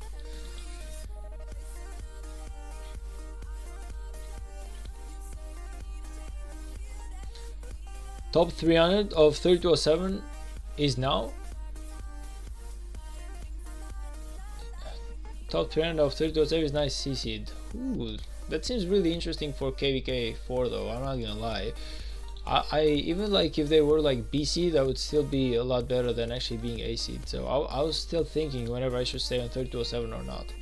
Top 300 of 3207 is now. Top 300 of 3207 is nice CC'd. Ooh, that seems really interesting for KVK 4 though, I'm not gonna lie. I even like if they were like BC, that would still be a lot better than actually being A seed. So I was still thinking whenever I should stay on 3207 or not.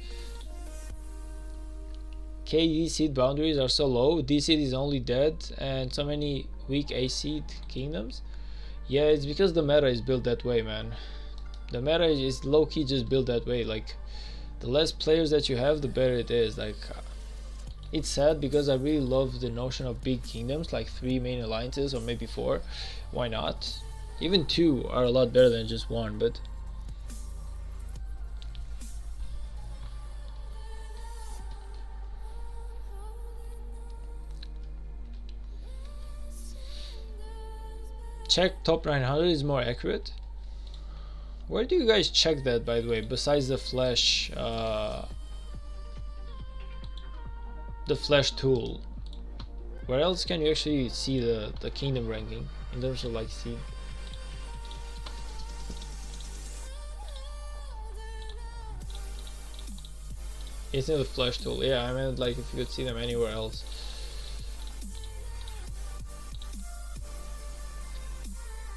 KD seed boundaries are so low, D seed is only dead, and so many weak A seed kingdoms. Yeah, it's because the meta is built that way, man. The meta is low-key just built that way. Like the less players that you have, the better it is. Like it's sad because I really love the notion of big kingdoms, like 3 main alliances or maybe 4. Why not? Even 2 are a lot better than just 1, but check top 900 is more accurate. Where do you guys check that, by the way, besides the flash tool? Where else can you actually see the kingdom ranking in terms of like seed? It's in the flash tool. Yeah, I meant like if you could see them anywhere else.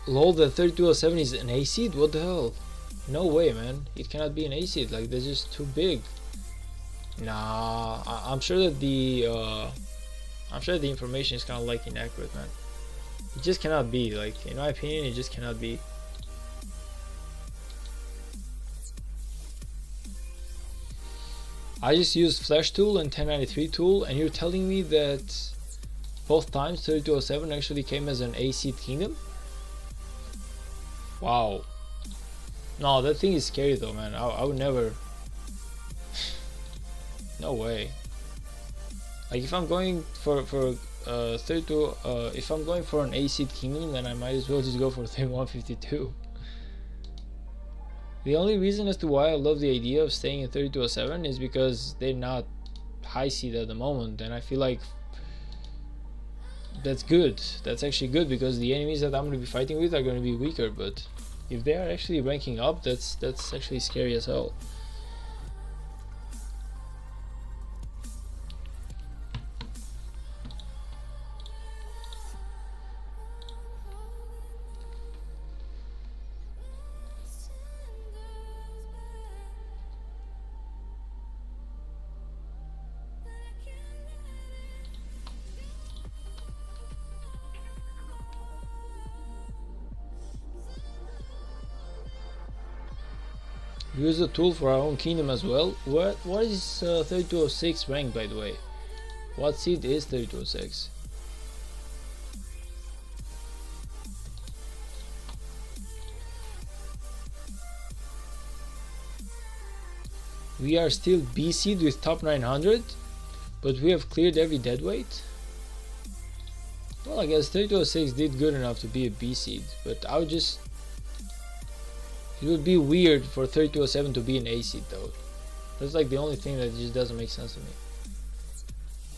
Lol, the 3207 is an A seed? What the hell? No way, man. It cannot be an A seed. Like they're just too big. Nah, I'm sure that the information is kind of like inaccurate, man. It just cannot be. Like in my opinion, it just cannot be. I just used flash tool and 1093 tool, and you're telling me that both times 3207 actually came as an A seed kingdom? Wow. No, that thing is scary though, man. I would never. No way. Like if I'm going for 32, if I'm going for an A seed kingdom, then I might as well just go for 3152. The only reason as to why I love the idea of staying in 3207 is because they're not high seed at the moment, and I feel like that's good. That's actually good because the enemies that I'm going to be fighting with are going to be weaker, but if they are actually ranking up, that's actually scary as hell. Use the tool for our own kingdom as well. What is 3206 rank, by the way? What seed is 3206? We are still B seed with top 900, but we have cleared every deadweight. Well, I guess 3206 did good enough to be a B seed, but I would just... It would be weird for 3207 to be an A seed though. That's like the only thing that just doesn't make sense to me.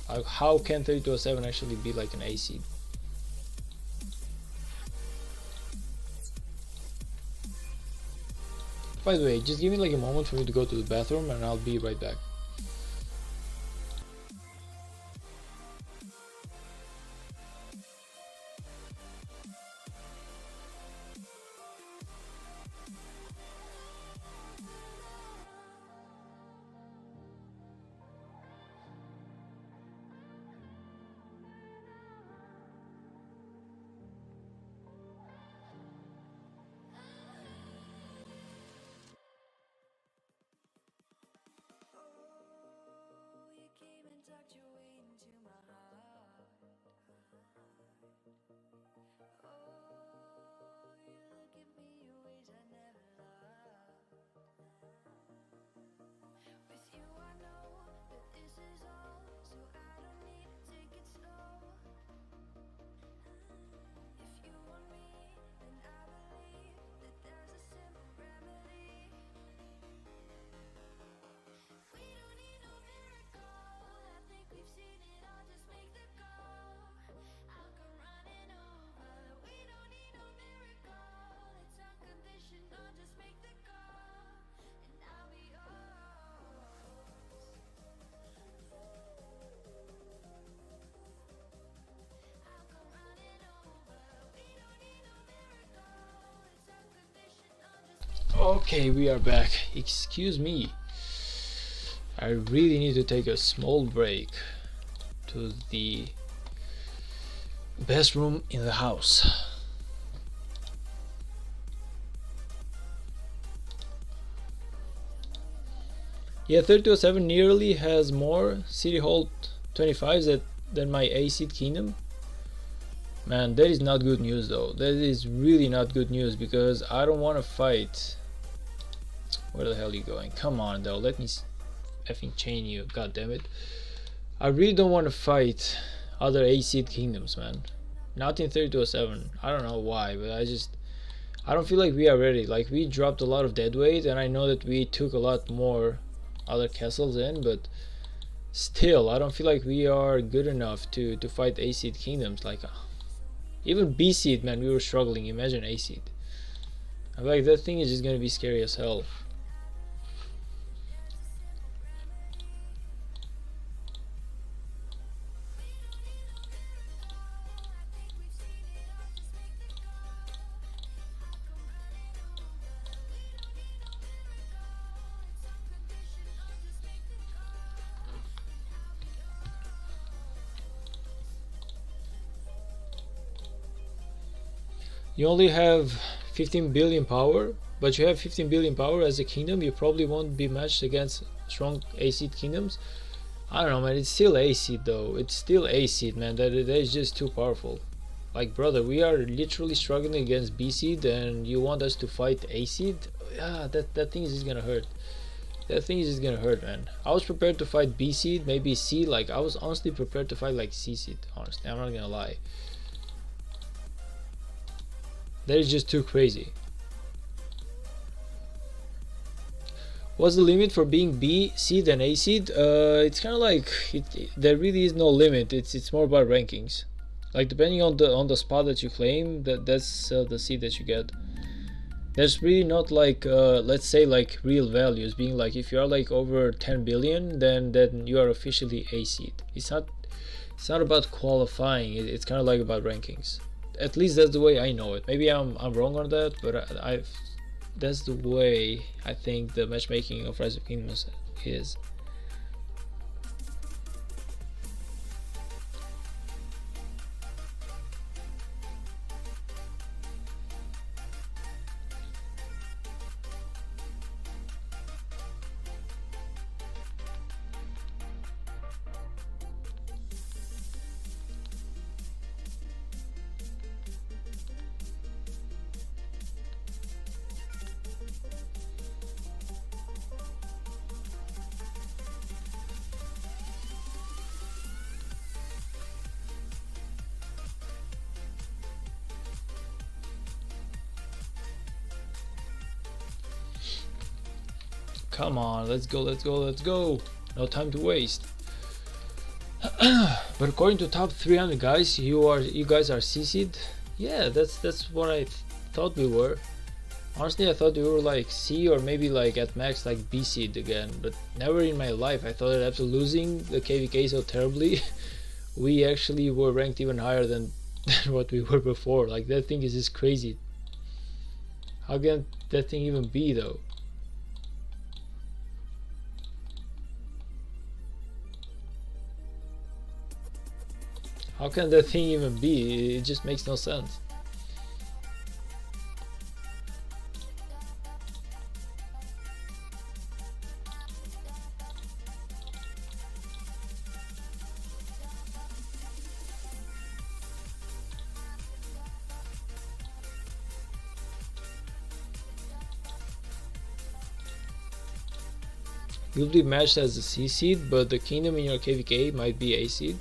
Like, how can 3207 actually be like an A seed? By the way, just give me like a moment for me to go to the bathroom and I'll be right back. Okay, we are back. Excuse me. I really need to take a small break to the best room in the house. Yeah, 3207 nearly has more City Hall 25s than my A seed kingdom. Man, that is not good news though. That is really not good news because I don't want to fight. Where the hell are you going? Come on though, let me effing chain you, god damn it. I really don't want to fight other A seed kingdoms, man. Not in 3207. I don't know why, but I don't feel like we are ready. Like, we dropped a lot of deadweight and I know that we took a lot more other castles in, but still I don't feel like we are good enough to fight A seed kingdoms. Like, even B seed, man, we were struggling. Imagine A seed. I'm like, that thing is just gonna be scary as hell. You only have 15 billion power, but you have 15 billion power as a kingdom. You probably won't be matched against strong A seed kingdoms. I don't know, man. It's still A seed though. It's still A seed, man. That is just too powerful. Like, brother, we are literally struggling against B seed, and you want us to fight A seed? Yeah, that thing is just gonna hurt. That thing is just gonna hurt, man. I was prepared to fight B seed, maybe C. Like, I was honestly prepared to fight like C seed. Honestly, I'm not gonna lie. That is just too crazy. What's the limit for being B seed and A seed? It's kind of like there really is no limit. It's more about rankings. Like, depending on the spot that you claim, that's the seed that you get. There's really not like let's say like real values, being like if you are like over 10 billion, then you are officially A seed. It's not about qualifying. It's kind of like about rankings. At least that's the way I know it. Maybe I'm wrong on that, but that's the way I think the matchmaking of Rise of Kingdoms is. Come on, let's go, let's go, let's go. No time to waste. But according to top 300 guys, you guys are CC'd. Yeah, that's what I thought we were. Honestly, I thought we were like C or maybe like at max like B seed again, but never in my life I thought that after losing the KVK so terribly, we actually were ranked even higher than what we were before. Like, that thing is just crazy. How can that thing even be though? How can that thing even be? It just makes no sense. You'll be matched as a C seed, but the kingdom in your KVK might be A seed.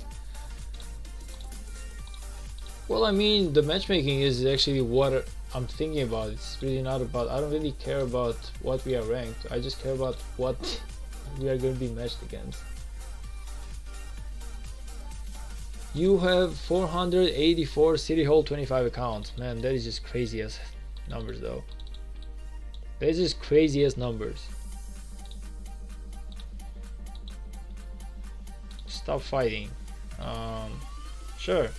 Well, I mean, the matchmaking is actually what I'm thinking about. It's really not about, I don't really care about what we are ranked. I just care about what we are going to be matched against. You have 484 City Hall 25 accounts. Man, that is just crazy as numbers though. That is just crazy as numbers. Stop fighting. Sure.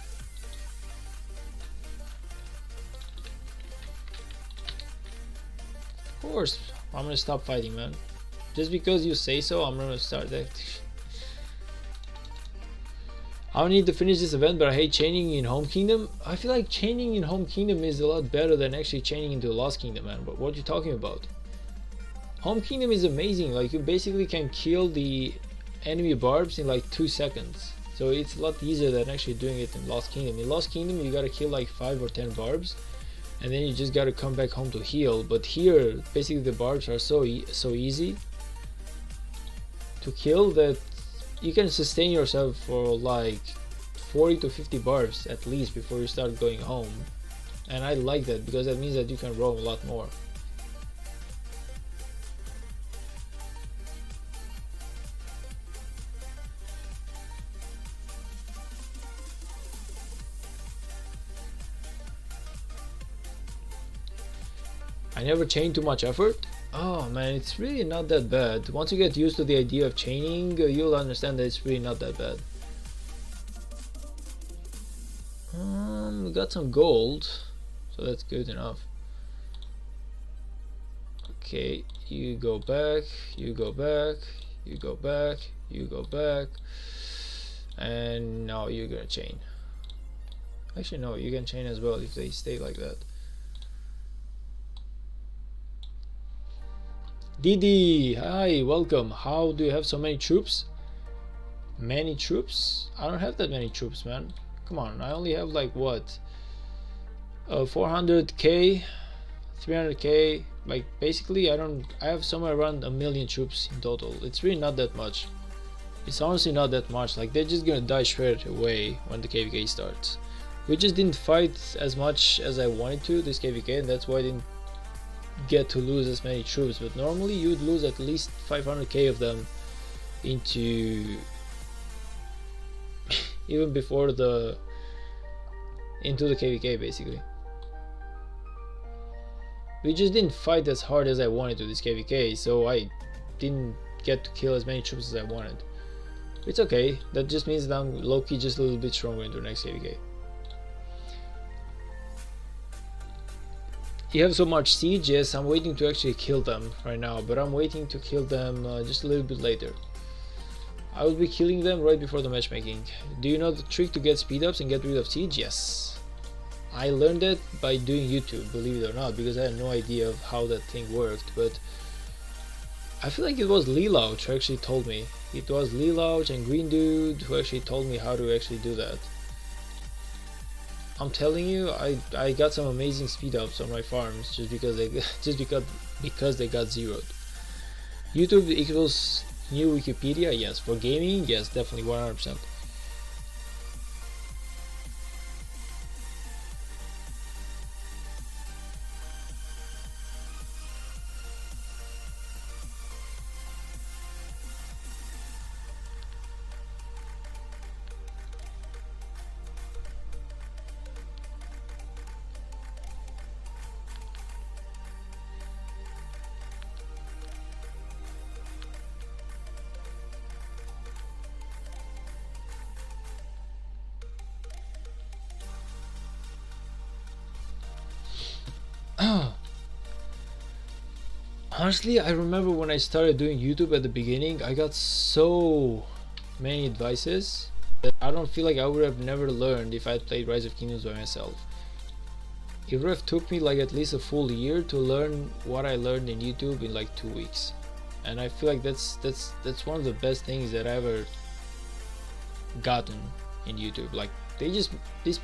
Of course, I'm gonna stop fighting, man. Just because you say so, I'm gonna start that. I need to finish this event, but I hate chaining in Home Kingdom. I feel like chaining in Home Kingdom is a lot better than actually chaining into Lost Kingdom, man. But what are you talking about? Home Kingdom is amazing. Like, you basically can kill the enemy barbs in like 2 seconds. So it's a lot easier than actually doing it in Lost Kingdom. In Lost Kingdom, you gotta kill like 5 or 10 barbs, and then you just gotta come back home to heal. But here, basically the barbs are so easy to kill that you can sustain yourself for like 40 to 50 barbs at least before you start going home. And I like that because that means that you can roam a lot more. I never chain too much effort. Oh man, it's really not that bad. Once you get used to the idea of chaining, you'll understand that it's really not that bad. We got some gold, so that's good enough. Okay, you go back, you go back, you go back, you go back, and now you're gonna chain. Actually no, you can chain as well if they stay like that. Didi, hi, welcome. How do you have so many troops? Many troops? I don't have that many troops, man. Come on, I only have like what? 400k, 300k. Like basically, I have somewhere around 1,000,000 troops in total. It's really not that much. It's honestly not that much. Like, they're just gonna die straight away when the KVK starts. We just didn't fight as much as I wanted to this KVK, and that's why I didn't get to lose as many troops. But normally you'd lose at least 500k of them into even before into the KVK basically. We just didn't fight as hard as I wanted to this KVK, so I didn't get to kill as many troops as I wanted. It's okay, that just means that I'm low-key just a little bit stronger into the next KVK. You have so much siege. Yes, I'm waiting to actually kill them right now, but I'm waiting to kill them just a little bit later. I will be killing them right before the matchmaking. Do you know the trick to get speed ups and get rid of siege? Yes. I learned that by doing YouTube, believe it or not, because I had no idea of how that thing worked, but I feel like it was Lelouch who actually told me. It was Lelouch and Green Dude who actually told me how to actually do that. I'm telling you, I got some amazing speed ups on my farms just because they got zeroed. YouTube equals new Wikipedia? Yes. For gaming? Yes, definitely 100%. Honestly, I remember when I started doing YouTube at the beginning, I got so many advices that I don't feel like I would have never learned if I had played Rise of Kingdoms by myself. It would have took me like at least a full year to learn what I learned in YouTube in like 2 weeks. And I feel like that's one of the best things that I ever gotten in YouTube. Like these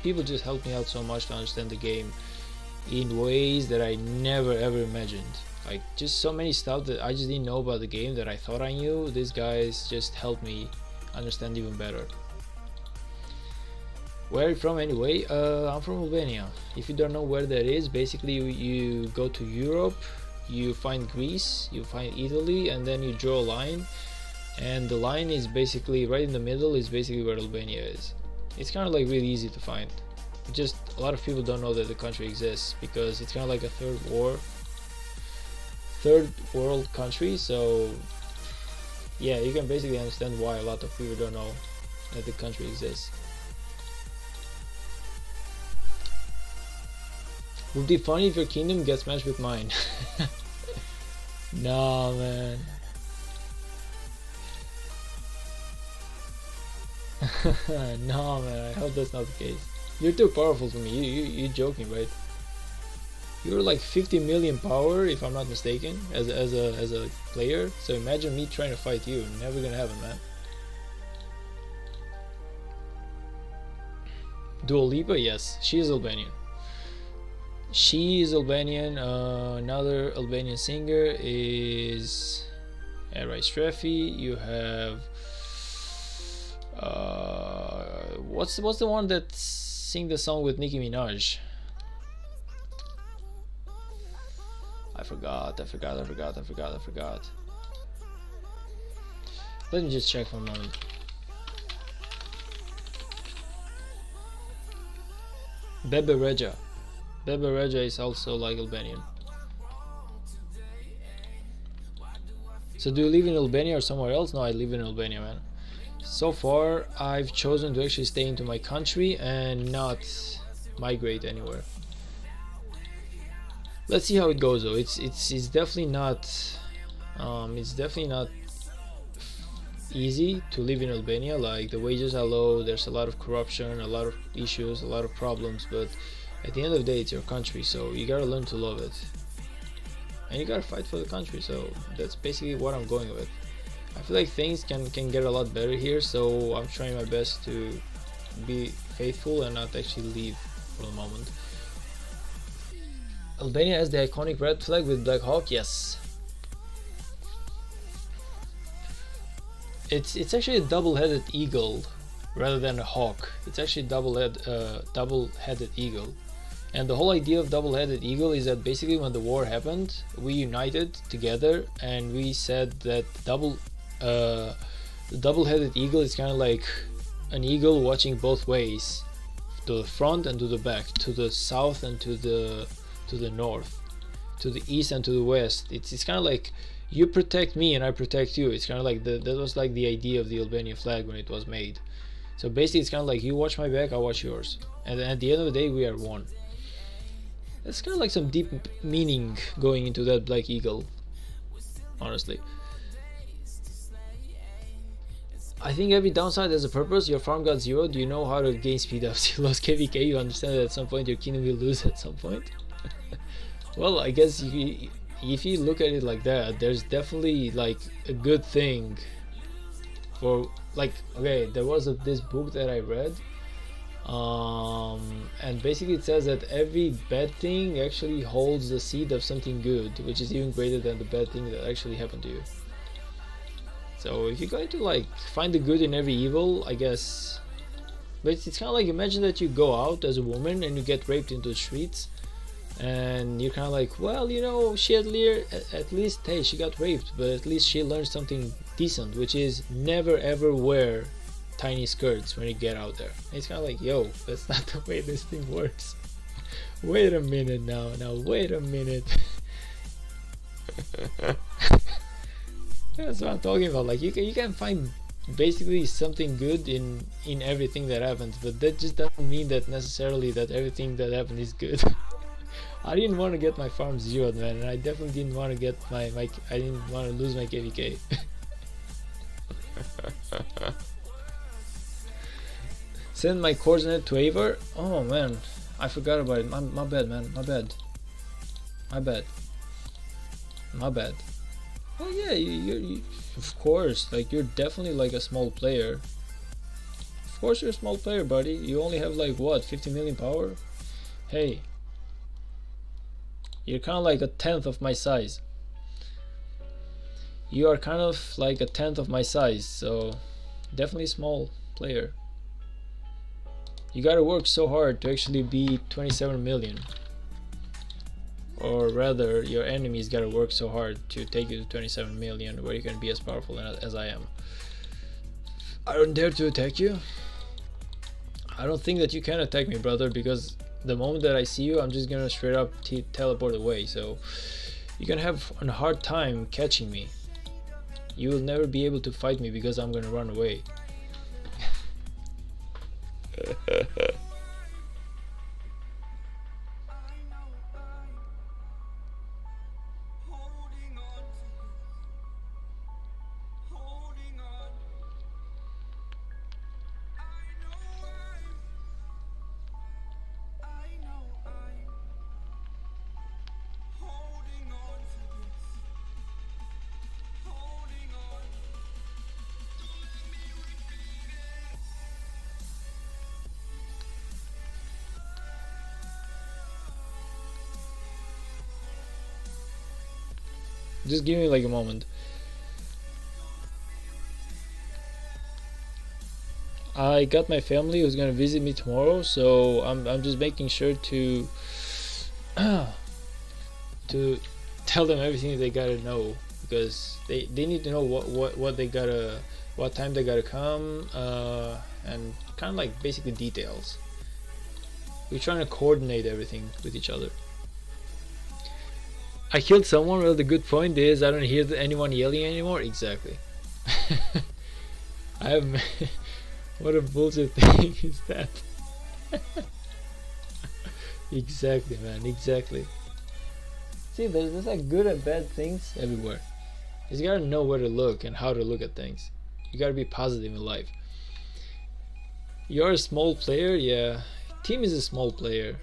people just helped me out so much to understand the game in ways that I never ever imagined. Like just so many stuff that I just didn't know about the game that I thought I knew. These guys just helped me understand even better. Where are you from anyway? I'm from Albania. If you don't know where that is, basically you go to Europe, you find Greece, you find Italy, and then you draw a line, and the line is basically right in the middle is basically where Albania is. It's kind of like really easy to find. Just a lot of people don't know that the country exists because it's kind of like a third world country, so yeah, you can basically understand why a lot of people don't know that the country exists. Would be funny if your kingdom gets matched with mine. Nah, man. No, man, I hope that's not the case. You're too powerful for me. You're joking, right? You're like 50 million power, if I'm not mistaken, as a player. So imagine me trying to fight you. Never gonna happen, man. Dua Lipa, yes, she is Albanian. She is Albanian. Another Albanian singer is Eray Strefi. You have what's the one that sing the song with Nicki Minaj? I forgot. Let me just check for a moment. Bebe Reja. Bebe Reja is also like Albanian. So do you live in Albania or somewhere else? No, I live in Albania, man. So far, I've chosen to actually stay into my country and not migrate anywhere. Let's see how it goes, though. It's definitely not easy to live in Albania. Like the wages are low. There's a lot of corruption, a lot of issues, a lot of problems. But at the end of the day, it's your country, so you gotta learn to love it, and you gotta fight for the country. So that's basically what I'm going with. I feel like things can get a lot better here, so I'm trying my best to be faithful and not actually leave for the moment. Albania has the iconic red flag with Black Hawk. Yes, it's actually a double-headed eagle rather than a hawk. It's actually double-headed eagle. And the whole idea of double-headed eagle is that basically when the war happened, we united together and we said that the double-headed eagle is kind of like an eagle watching both ways, to the front and to the back, to the south and to the north, to the east and to the west. It's kind of like you protect me and I protect you. It's kind of like that was like the idea of the Albania flag when it was made. So basically it's kind of like you watch my back, I watch yours, and at the end of the day we are one. It's kind of like some deep meaning going into that black eagle, honestly. I think every downside has a purpose. Your farm got 0. Do you know how to gain speed ups? You lost KVK, you understand that at some point your kingdom will lose at some point. Well, I guess if you look at it like that, there's definitely like a good thing for, like, okay, there was this book that I read, and basically it says that every bad thing actually holds the seed of something good, which is even greater than the bad thing that actually happened to you. So if you're going to like find the good in every evil, I guess, but it's kind of like, imagine that you go out as a woman and you get raped into the streets, and you're kind of like, well, you know, she at least, hey, she got raped, but at least she learned something decent, which is never ever wear tiny skirts when you get out there. And it's kind of like, yo, that's not the way this thing works. Wait a minute now, wait a minute. That's what I'm talking about. Like you can find basically something good in everything that happens, but that just doesn't mean that necessarily that everything that happened is good. I didn't want to get my farm zeroed, man, and I definitely didn't want to get my I didn't want to lose my KVK. Send my coordinate to Avar. Oh man, I forgot about it. My bad, man. My bad. My bad. My bad. Oh yeah, you of course, like you're definitely like a small player. Of course you're a small player, buddy. You only have like what, 50 million power? Hey, you're kind of like a tenth of my size. You are kind of like a tenth of my size, so definitely small player. You gotta work so hard to actually be 27 million. Or rather, your enemies gotta work so hard to take you to 27 million, where you can be as powerful as I am. I don't dare to attack you. I don't think that you can attack me, brother, because the moment that I see you, I'm just gonna straight up teleport away, so you're gonna have a hard time catching me. You will never be able to fight me because I'm gonna run away. Just give me like a moment. I got my family who's gonna visit me tomorrow, so I'm just making sure to to tell them everything they gotta know, because they need to know what they gotta, what time they gotta come, and kind of like basically details. We're trying to coordinate everything with each other. I killed someone. Well, the good point is I don't hear anyone yelling anymore. Exactly. I have. What a bullshit thing is that? Exactly, man. Exactly. See, there's like good and bad things everywhere. You just gotta know where to look and how to look at things. You gotta be positive in life. You're a small player, yeah. Team is a small player.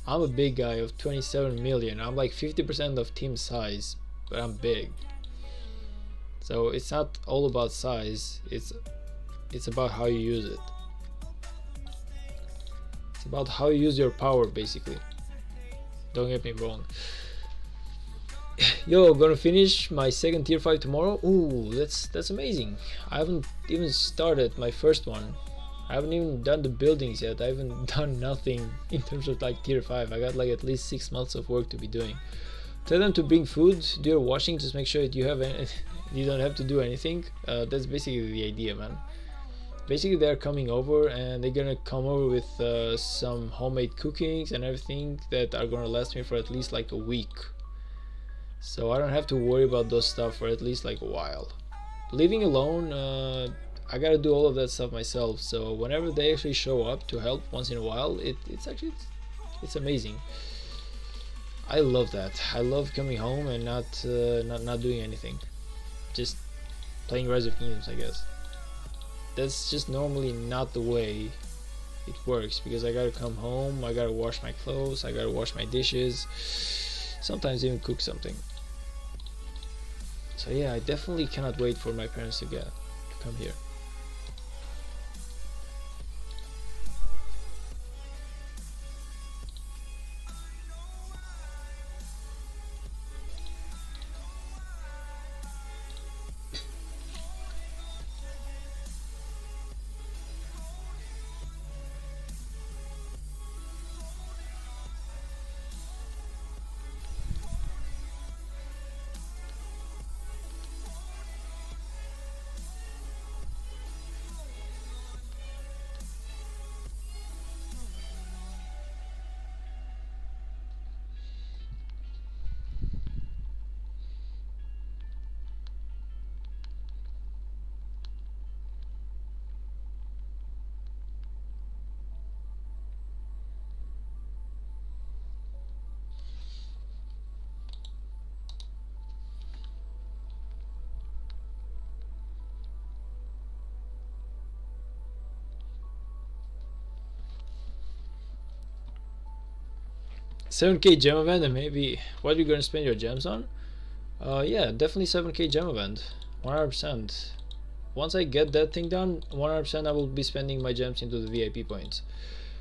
I'm a big guy of 27 million. I'm like 50% of team size, but I'm big. So it's not all about size. It's about how you use it. It's about how you use your power, basically. Don't get me wrong. Yo, I'm gonna finish my second tier 5 tomorrow. Ooh, that's amazing. I haven't even started my first one. I haven't even done the buildings yet. I haven't done nothing in terms of like tier 5. I got like at least 6 months of work to be doing. Tell them to bring food, do your washing, just make sure that you have you don't have to do anything. That's basically the idea, man. Basically they're coming over and they're gonna come over with some homemade cookings and everything that are gonna last me for at least like a week. So I don't have to worry about those stuff for at least like a while. Living alone, I gotta do all of that stuff myself, so whenever they actually show up to help once in a while, it's amazing. I love that. I love coming home and not doing anything, just playing Rise of Kingdoms, I guess. That's just normally not the way it works, because I gotta come home, I gotta wash my clothes, I gotta wash my dishes, sometimes even cook something. So yeah, I definitely cannot wait for my parents to come here. 7k gem event, and maybe what are you gonna spend your gems on? Yeah, definitely 7k gem event, 100%. Once I get that thing done, 100% I will be spending my gems into the VIP points.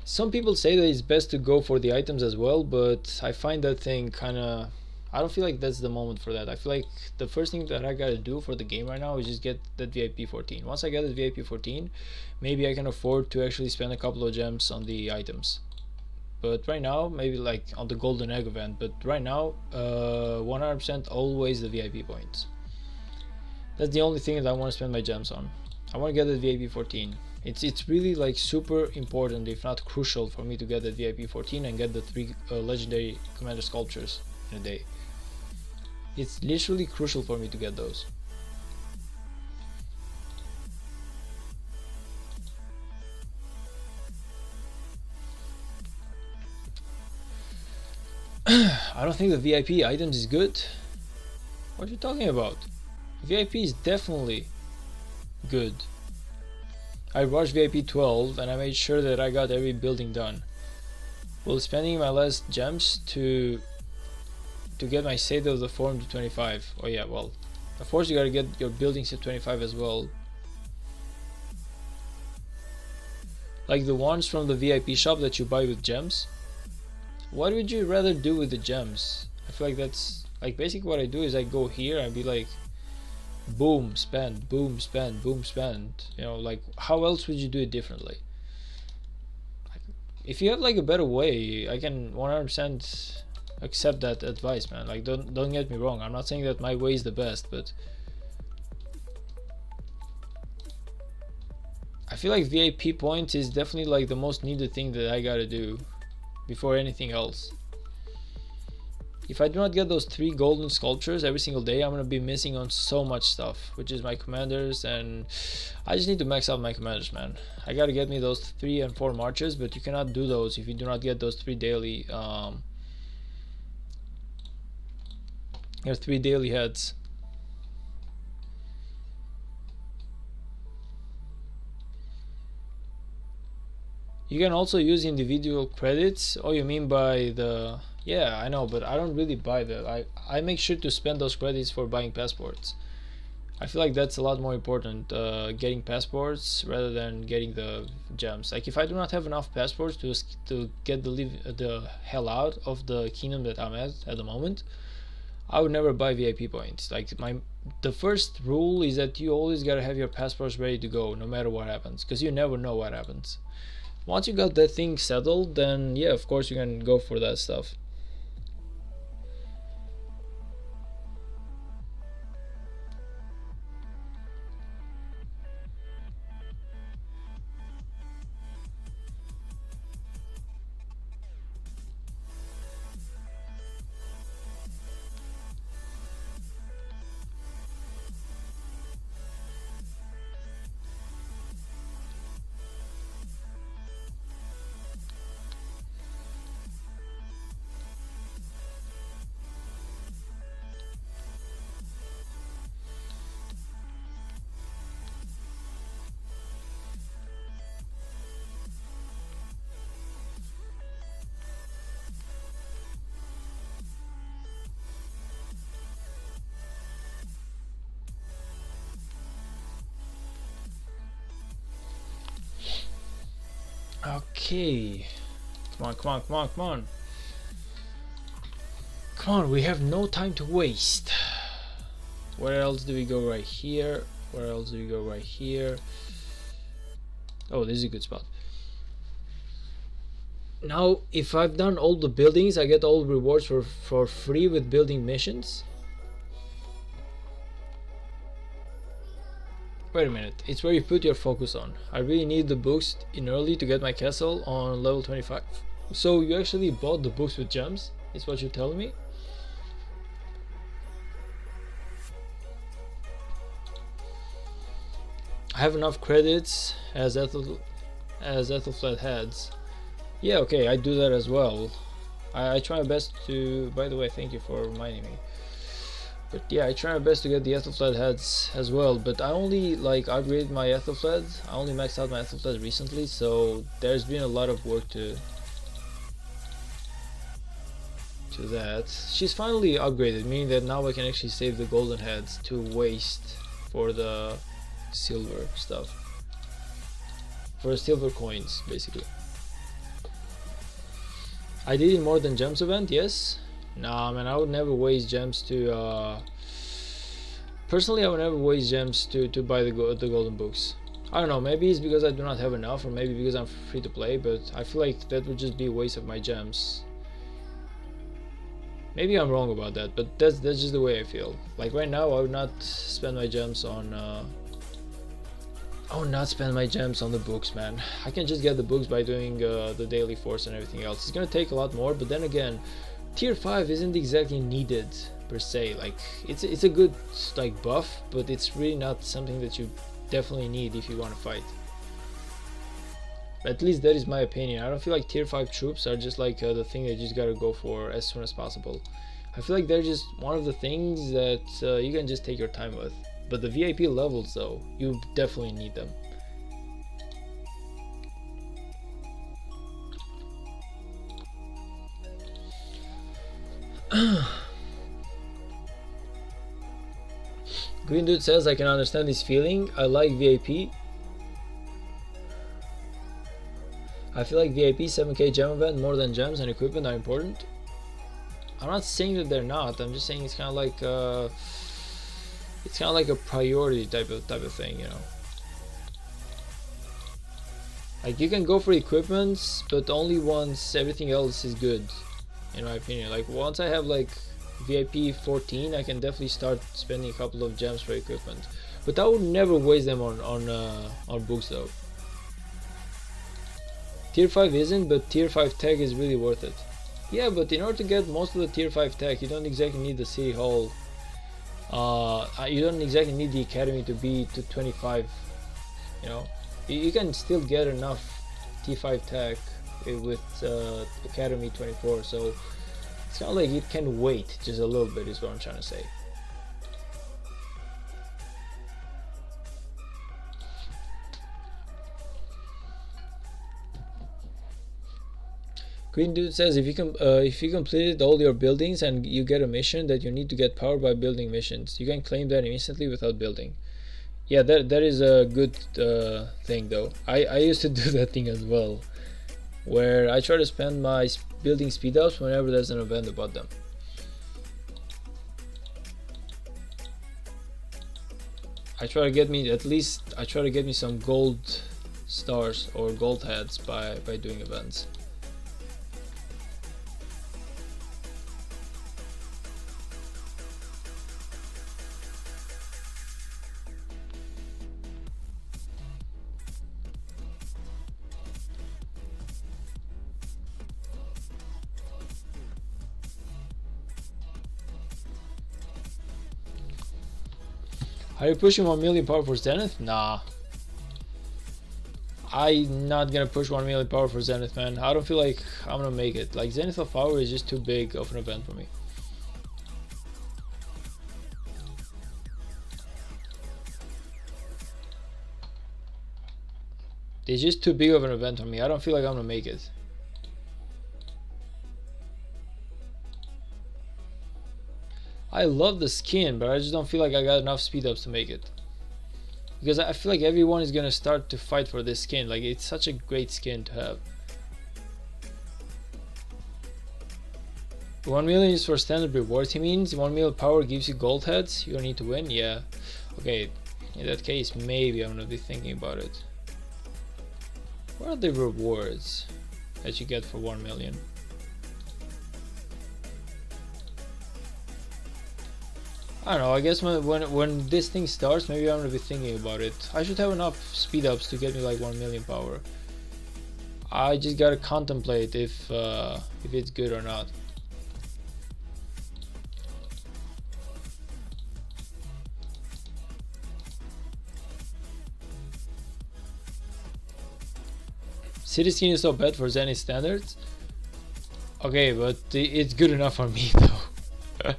Some people say that it's best to go for the items as well, but I find that thing kinda, I don't feel like that's the moment for that. I feel like the first thing that I gotta do for the game right now is just get that VIP 14. Once I get that VIP 14, maybe I can afford to actually spend a couple of gems on the items. But right now, maybe like on the golden egg event, but right now 100% always the VIP points. That's the only thing that I want to spend my gems on. I want to get that VIP 14. It's really like super important, if not crucial, for me to get that VIP 14 and get the 3 legendary commander sculptures in a day. It's literally crucial for me to get those. I don't think the VIP items is good. What are you talking about? VIP is definitely good. I watched VIP 12 and I made sure that I got every building done. While spending my last gems to get my state of the form to 25. Oh yeah, well, of course you gotta get your buildings to 25 as well. Like the ones from the VIP shop that you buy with gems. What would you rather do with the gems? I feel like that's like basically what I do is I go here and be like, boom, spend, boom, spend, boom, spend. You know, like how else would you do it differently? If you have like a better way, I can 100% accept that advice, man. Like don't get me wrong, I'm not saying that my way is the best, but I feel like VIP points is definitely like the most needed thing that I gotta do before anything else. If I do not get those 3 golden sculptures every single day, I'm gonna be missing on so much stuff, which is my commanders, and I just need to max out my commanders, man. I gotta get me those 3 and 4 marches, but you cannot do those if you do not get those 3 daily your 3 daily heads. You can also use individual credits. Oh, you mean by the... Yeah, I know, but I don't really buy that. I make sure to spend those credits for buying passports. I feel like that's a lot more important, getting passports rather than getting the gems. Like if I do not have enough passports to get the hell out of the kingdom that I'm at the moment, I would never buy VIP points. Like the first rule is that you always gotta have your passports ready to go no matter what happens, because you never know what happens. Once you got that thing settled, then yeah, of course you can go for that stuff. Okay, come on, come on, come on, come on. Come on, we have no time to waste. Where else do we go? Right here. Where else do we go? Right here. Oh, this is a good spot. Now, if I've done all the buildings, I get all rewards for free with building missions. Wait a minute, it's where you put your focus on. I really need the boost in early to get my castle on level 25. So you actually bought the boost with gems, is what you're telling me? I have enough credits as Ethelflaed heads. Yeah, okay, I do that as well. I try my best to... By the way, thank you for reminding me. But yeah, I try my best to get the Ethelflaed heads as well, but I only like upgraded my Ethelflaed. I only maxed out my Ethelflaed recently, so there's been a lot of work to to that. She's finally upgraded, meaning that now I can actually save the golden heads to waste for the silver stuff. For the silver coins, basically. I did in more than gems event, yes. Nah, man, I would never waste gems to personally I would never waste gems to buy the golden books. I don't know, maybe it's because I do not have enough, or maybe because I'm free to play, but I feel like that would just be a waste of my gems. Maybe I'm wrong about that, but that's just the way I feel. Like right now I would not spend my gems on I would not spend my gems on the books, man. I can just get the books by doing the daily force and everything else. It's gonna take a lot more, but then again, tier 5 isn't exactly needed per se. Like it's a good like buff, but it's really not something that you definitely need if you want to fight. At least that is my opinion. I don't feel like tier 5 troops are just like the thing that you just gotta go for as soon as possible. I feel like they're just one of the things that you can just take your time with. But the VIP levels though, you definitely need them. Green Dude says, I can understand this feeling. I like VIP. I feel like VIP 7k gem event more than gems and equipment are important. I'm not saying that they're not. I'm just saying it's kind of like a priority type of thing, you know. Like you can go for equipments, but only once everything else is good, in my opinion. Like once I have like VIP 14, I can definitely start spending a couple of gems for equipment. But I would never waste them on books though. Tier 5 isn't, but tier 5 tech is really worth it. Yeah, but in order to get most of the tier 5 tech, you don't exactly need the city hall. You don't exactly need the academy to be to 25. You know, you can still get enough T5 tech with academy 24. So it's kind of like it can wait just a little bit, is what I'm trying to say. Green Dude says, if you completed all your buildings and you get a mission that you need to get power by building missions, you can claim that instantly without building. Yeah, that is a good thing though. I used to do that thing as well, where I try to spend my building speed ups whenever there's an event about them. I try to get me some gold stars or gold heads by doing events. Are you pushing 1 million power for Zenith? Nah. I'm not gonna push 1 million power for Zenith, man. I don't feel like I'm gonna make it. Like Zenith of Power is just too big of an event for me. It's just too big of an event for me. I don't feel like I'm gonna make it. I love the skin, but I just don't feel like I got enough speed ups to make it. Because I feel like everyone is gonna start to fight for this skin. Like it's such a great skin to have. 1 million is for standard rewards. He means 1 million power gives you gold heads. You don't need to win. Yeah. Okay. In that case, maybe I'm gonna be thinking about it. What are the rewards that you get for 1 million? I don't know, I guess when this thing starts, maybe I'm gonna be thinking about it. I should have enough speed ups to get me like 1 million power. I just gotta contemplate if it's good or not. City skin is so bad for Zenith standards. Okay, but it's good enough for me though.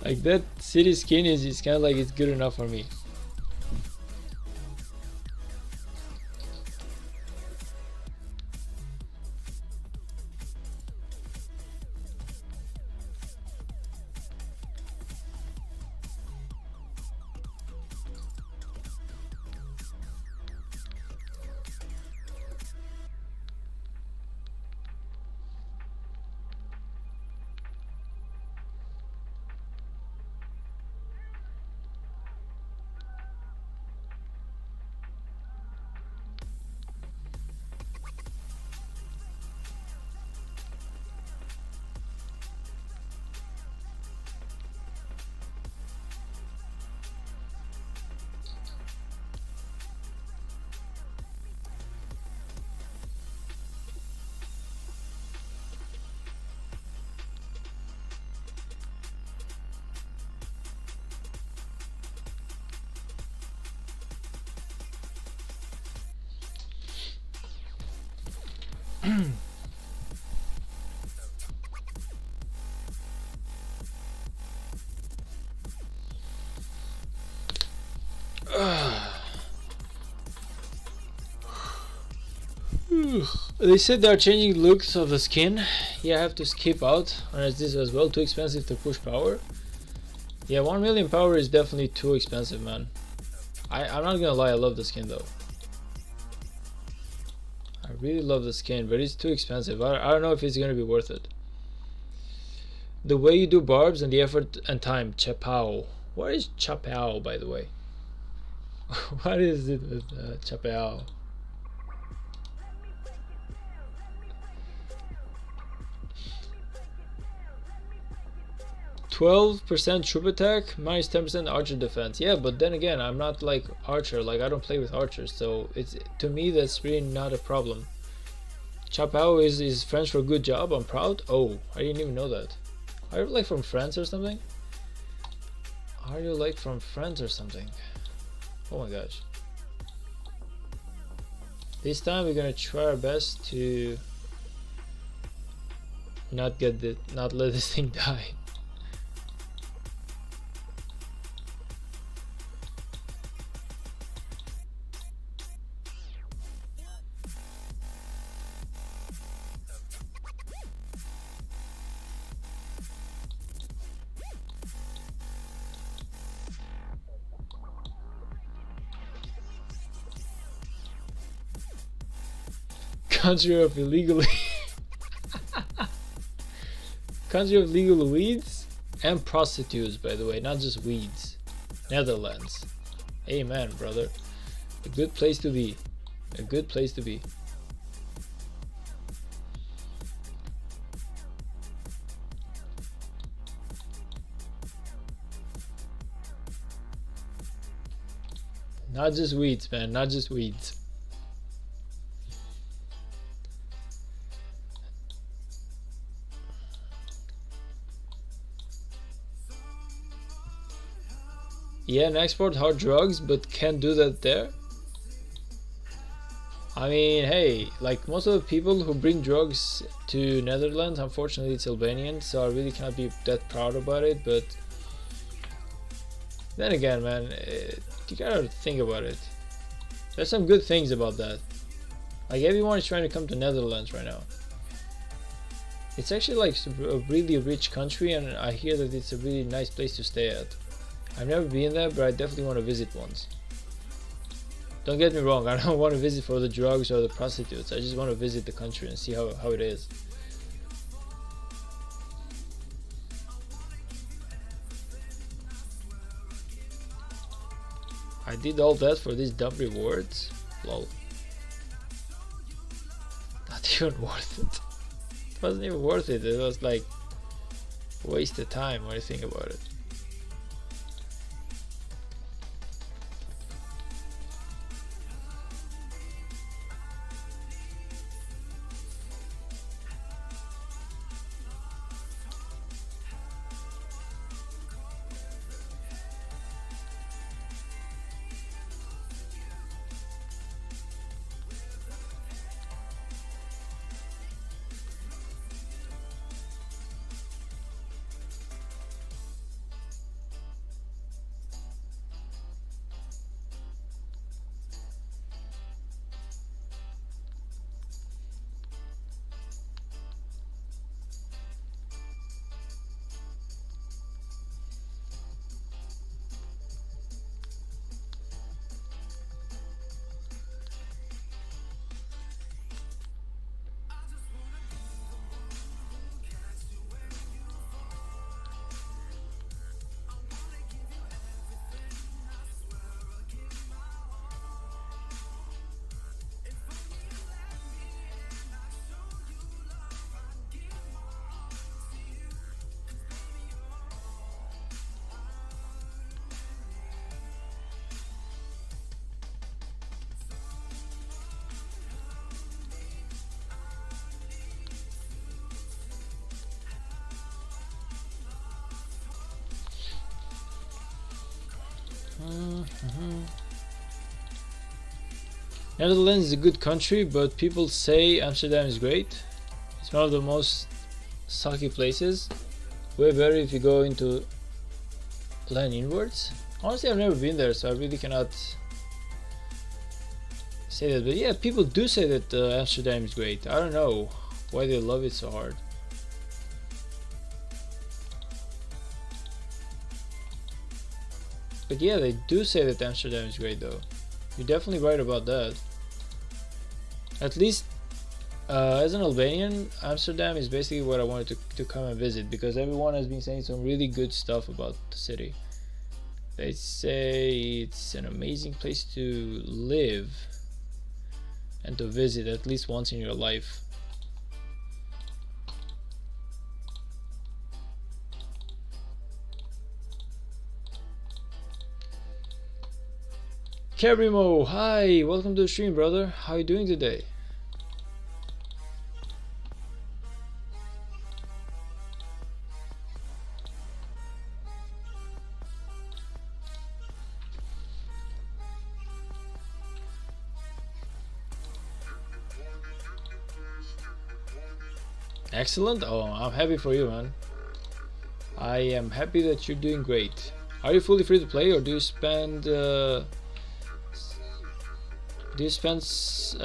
Like that city skin is kind of like it's good enough for me. They said they are changing looks of the skin. Yeah, I have to skip out. Unless this as well too expensive to push power. Yeah, 1 million power is definitely too expensive, man. I'm not gonna lie, I love the skin though. I really love the skin, but it's too expensive. I don't know if it's gonna be worth it. The way you do barbs and the effort and time. Chapao. What is Chapao, by the way? What is it with Chapao? 12% troop attack, minus 10% archer defense. Yeah, but then again, I'm not like archer. Like, I don't play with archers, so it's, to me, that's really not a problem. Chapao is French for good job. I'm proud. Oh, I didn't even know that. Are you like from France or something? Are you like from France or something? Oh my gosh. This time we're gonna try our best to not let this thing die. Country of illegal country of legal weeds and prostitutes, by the way, not just weeds. Netherlands. Amen, brother. A good place to be. A good place to be. Not just weeds, man, not just weeds. Yeah, and export hard drugs, but can't do that there. I mean, hey, like most of the people who bring drugs to Netherlands, unfortunately it's Albanian, so I really cannot be that proud about it, but then again, man, you gotta think about it. There's some good things about that. Like, everyone is trying to come to Netherlands right now. It's actually like a really rich country, and I hear that it's a really nice place to stay at. I've never been there, but I definitely want to visit once. Don't get me wrong, I don't want to visit for the drugs or the prostitutes. I just want to visit the country and see how it is. I did all that for these dumb rewards? Lol. Not even worth it. It wasn't even worth it. It was like wasted time when you think about it. Netherlands is a good country, but people say Amsterdam is great. It's one of the most sucky places. Way better if you go into land inwards. Honestly, I've never been there, so I really cannot say that. But yeah, people do say that Amsterdam is great. I don't know why they love it so hard. But yeah, they do say that Amsterdam is great though. You're definitely right about that. At least as an Albanian, Amsterdam is basically what I wanted to come and visit, because everyone has been saying some really good stuff about the city. They say it's an amazing place to live and to visit at least once in your life. Cabrimo, hi, welcome to the stream, brother. How are you doing today? Excellent. Oh, I'm happy for you, man. I am happy that you're doing great. Are you fully free to play, or do you spend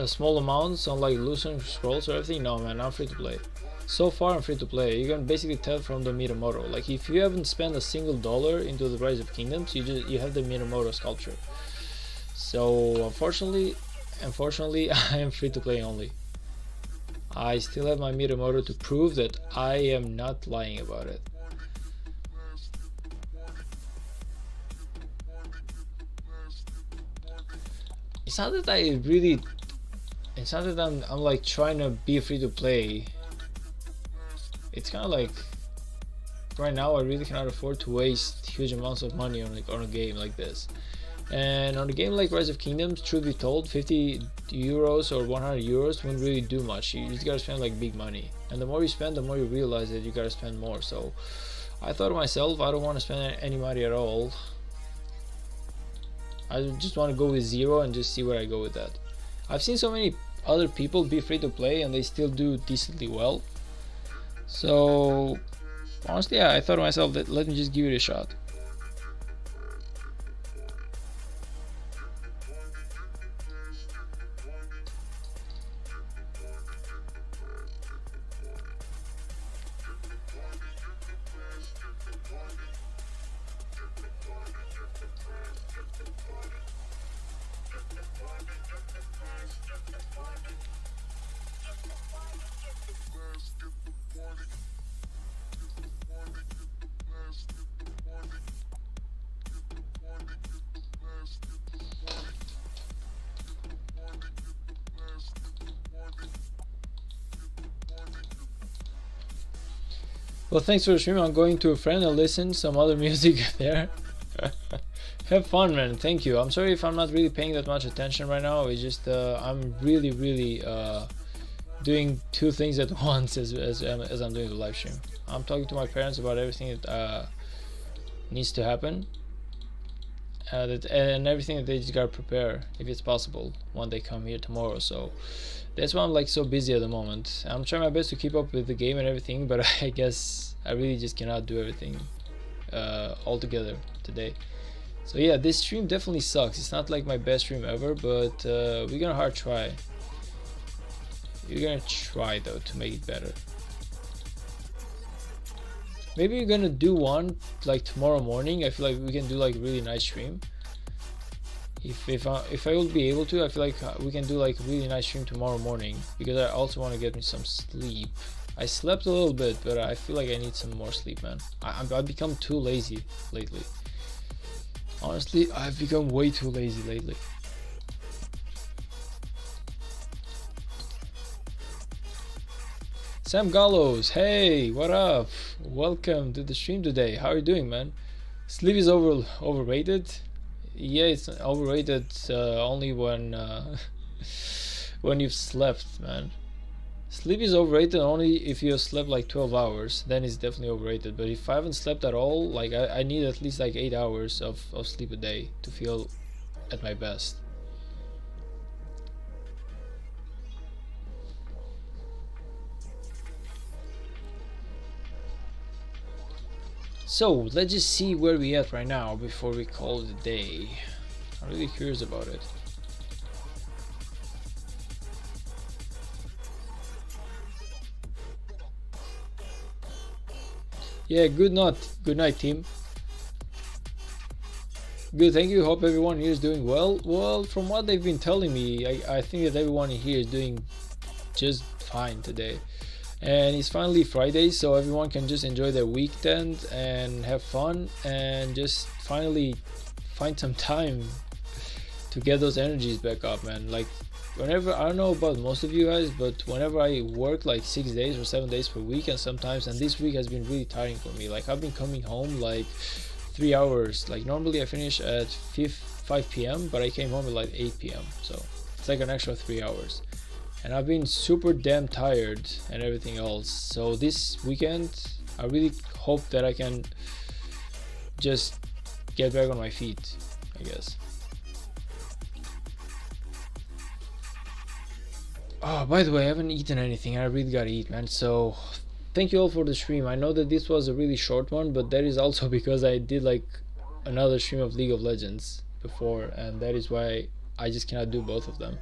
small amounts on like loosening scrolls or everything? No, man, I'm free to play. So far I'm free to play. You can basically tell from the Minamoto. Like if you haven't spent a single dollar into the Rise of Kingdoms, you have the Minamoto sculpture. So unfortunately I am free to play only. I still have my Minamoto to prove that I am not lying about it. It's not that I'm like trying to be free to play. It's kind of like right now I really cannot afford to waste huge amounts of money on a game like this. And on a game like Rise of Kingdoms, truth be told, 50 euros or 100 euros wouldn't really do much. You just gotta spend like big money, and the more you spend, the more you realize that you gotta spend more. So I thought to myself, I don't want to spend any money at all. I just want to go with zero and just see where I go with that. I've seen so many other people be free to play and they still do decently well. So honestly, yeah, I thought to myself that let me just give it a shot. Well, thanks for the stream. I'm going to a friend and listen some other music there. Have fun, man. Thank you. I'm sorry if I'm not really paying that much attention right now. It's just I'm really doing two things at once as I'm doing the live stream. I'm talking to my parents about everything that needs to happen, and everything that they just gotta prepare if it's possible when they come here tomorrow. So that's why I'm like so busy at the moment. I'm trying my best to keep up with the game and everything, but I guess I really just cannot do everything all together today. So yeah, this stream definitely sucks. It's not like my best stream ever, but we're gonna hard try. We're gonna try though to make it better. Maybe we're gonna do one like tomorrow morning. I feel like we can do like a really nice stream. If I will be able to, I feel like we can do like a really nice stream tomorrow morning, because I also want to get me some sleep. I slept a little bit, but I feel like I need some more sleep, man. I've become too lazy lately. Honestly, I've become way too lazy lately. Sam Gallows, hey, what up? Welcome to the stream today. How are you doing, man? Sleep is overrated. Yeah, it's overrated only when when you've slept, man. Sleep is overrated only if you slept like 12 hours, then it's definitely overrated. But if I haven't slept at all, like I need at least like 8 hours of sleep a day to feel at my best. So let's just see where we at right now before we call it a day. I'm really curious about it. Yeah, good night team. Good, thank you. Hope everyone here is doing well. Well, from what they've been telling me, I think that everyone here is doing just fine today. And it's finally Friday, so everyone can just enjoy their weekend and have fun and just finally find some time to get those energies back up, man. Like, whenever, I don't know about most of you guys, but whenever I work like 6 days or 7 days per week, and sometimes, and this week has been really tiring for me. Like, I've been coming home like 3 hours. Like, normally I finish at 5 p.m, but I came home at like 8 p.m, so it's like an extra 3 hours, and I've been super damn tired and everything else. So this weekend I really hope that I can just get back on my feet, I guess. Oh, by the way, I haven't eaten anything. I really gotta eat, man. So thank you all for the stream. I know that this was a really short one, but that is also because I did like another stream of League of Legends before, and that is why I just cannot do both of them.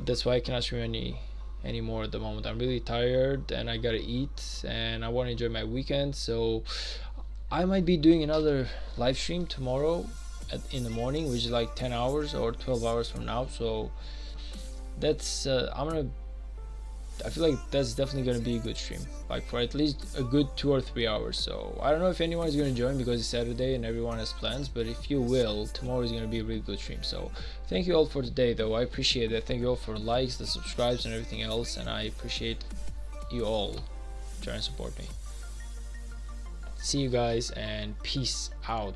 That's why I cannot stream anymore at the moment. I'm really tired and I gotta eat and I want to enjoy my weekend. So I might be doing another live stream tomorrow in the morning, which is like 10 hours or 12 hours from now. So that's I feel like that's definitely gonna be a good stream, like for at least a good 2 or 3 hours. So I don't know if anyone is gonna join because it's Saturday and everyone has plans, but if you will, tomorrow is gonna be a really good stream. So thank you all for today, though. I appreciate that. Thank you all for the likes, the subscribes, and everything else, and I appreciate you all trying to support me. See you guys and peace out.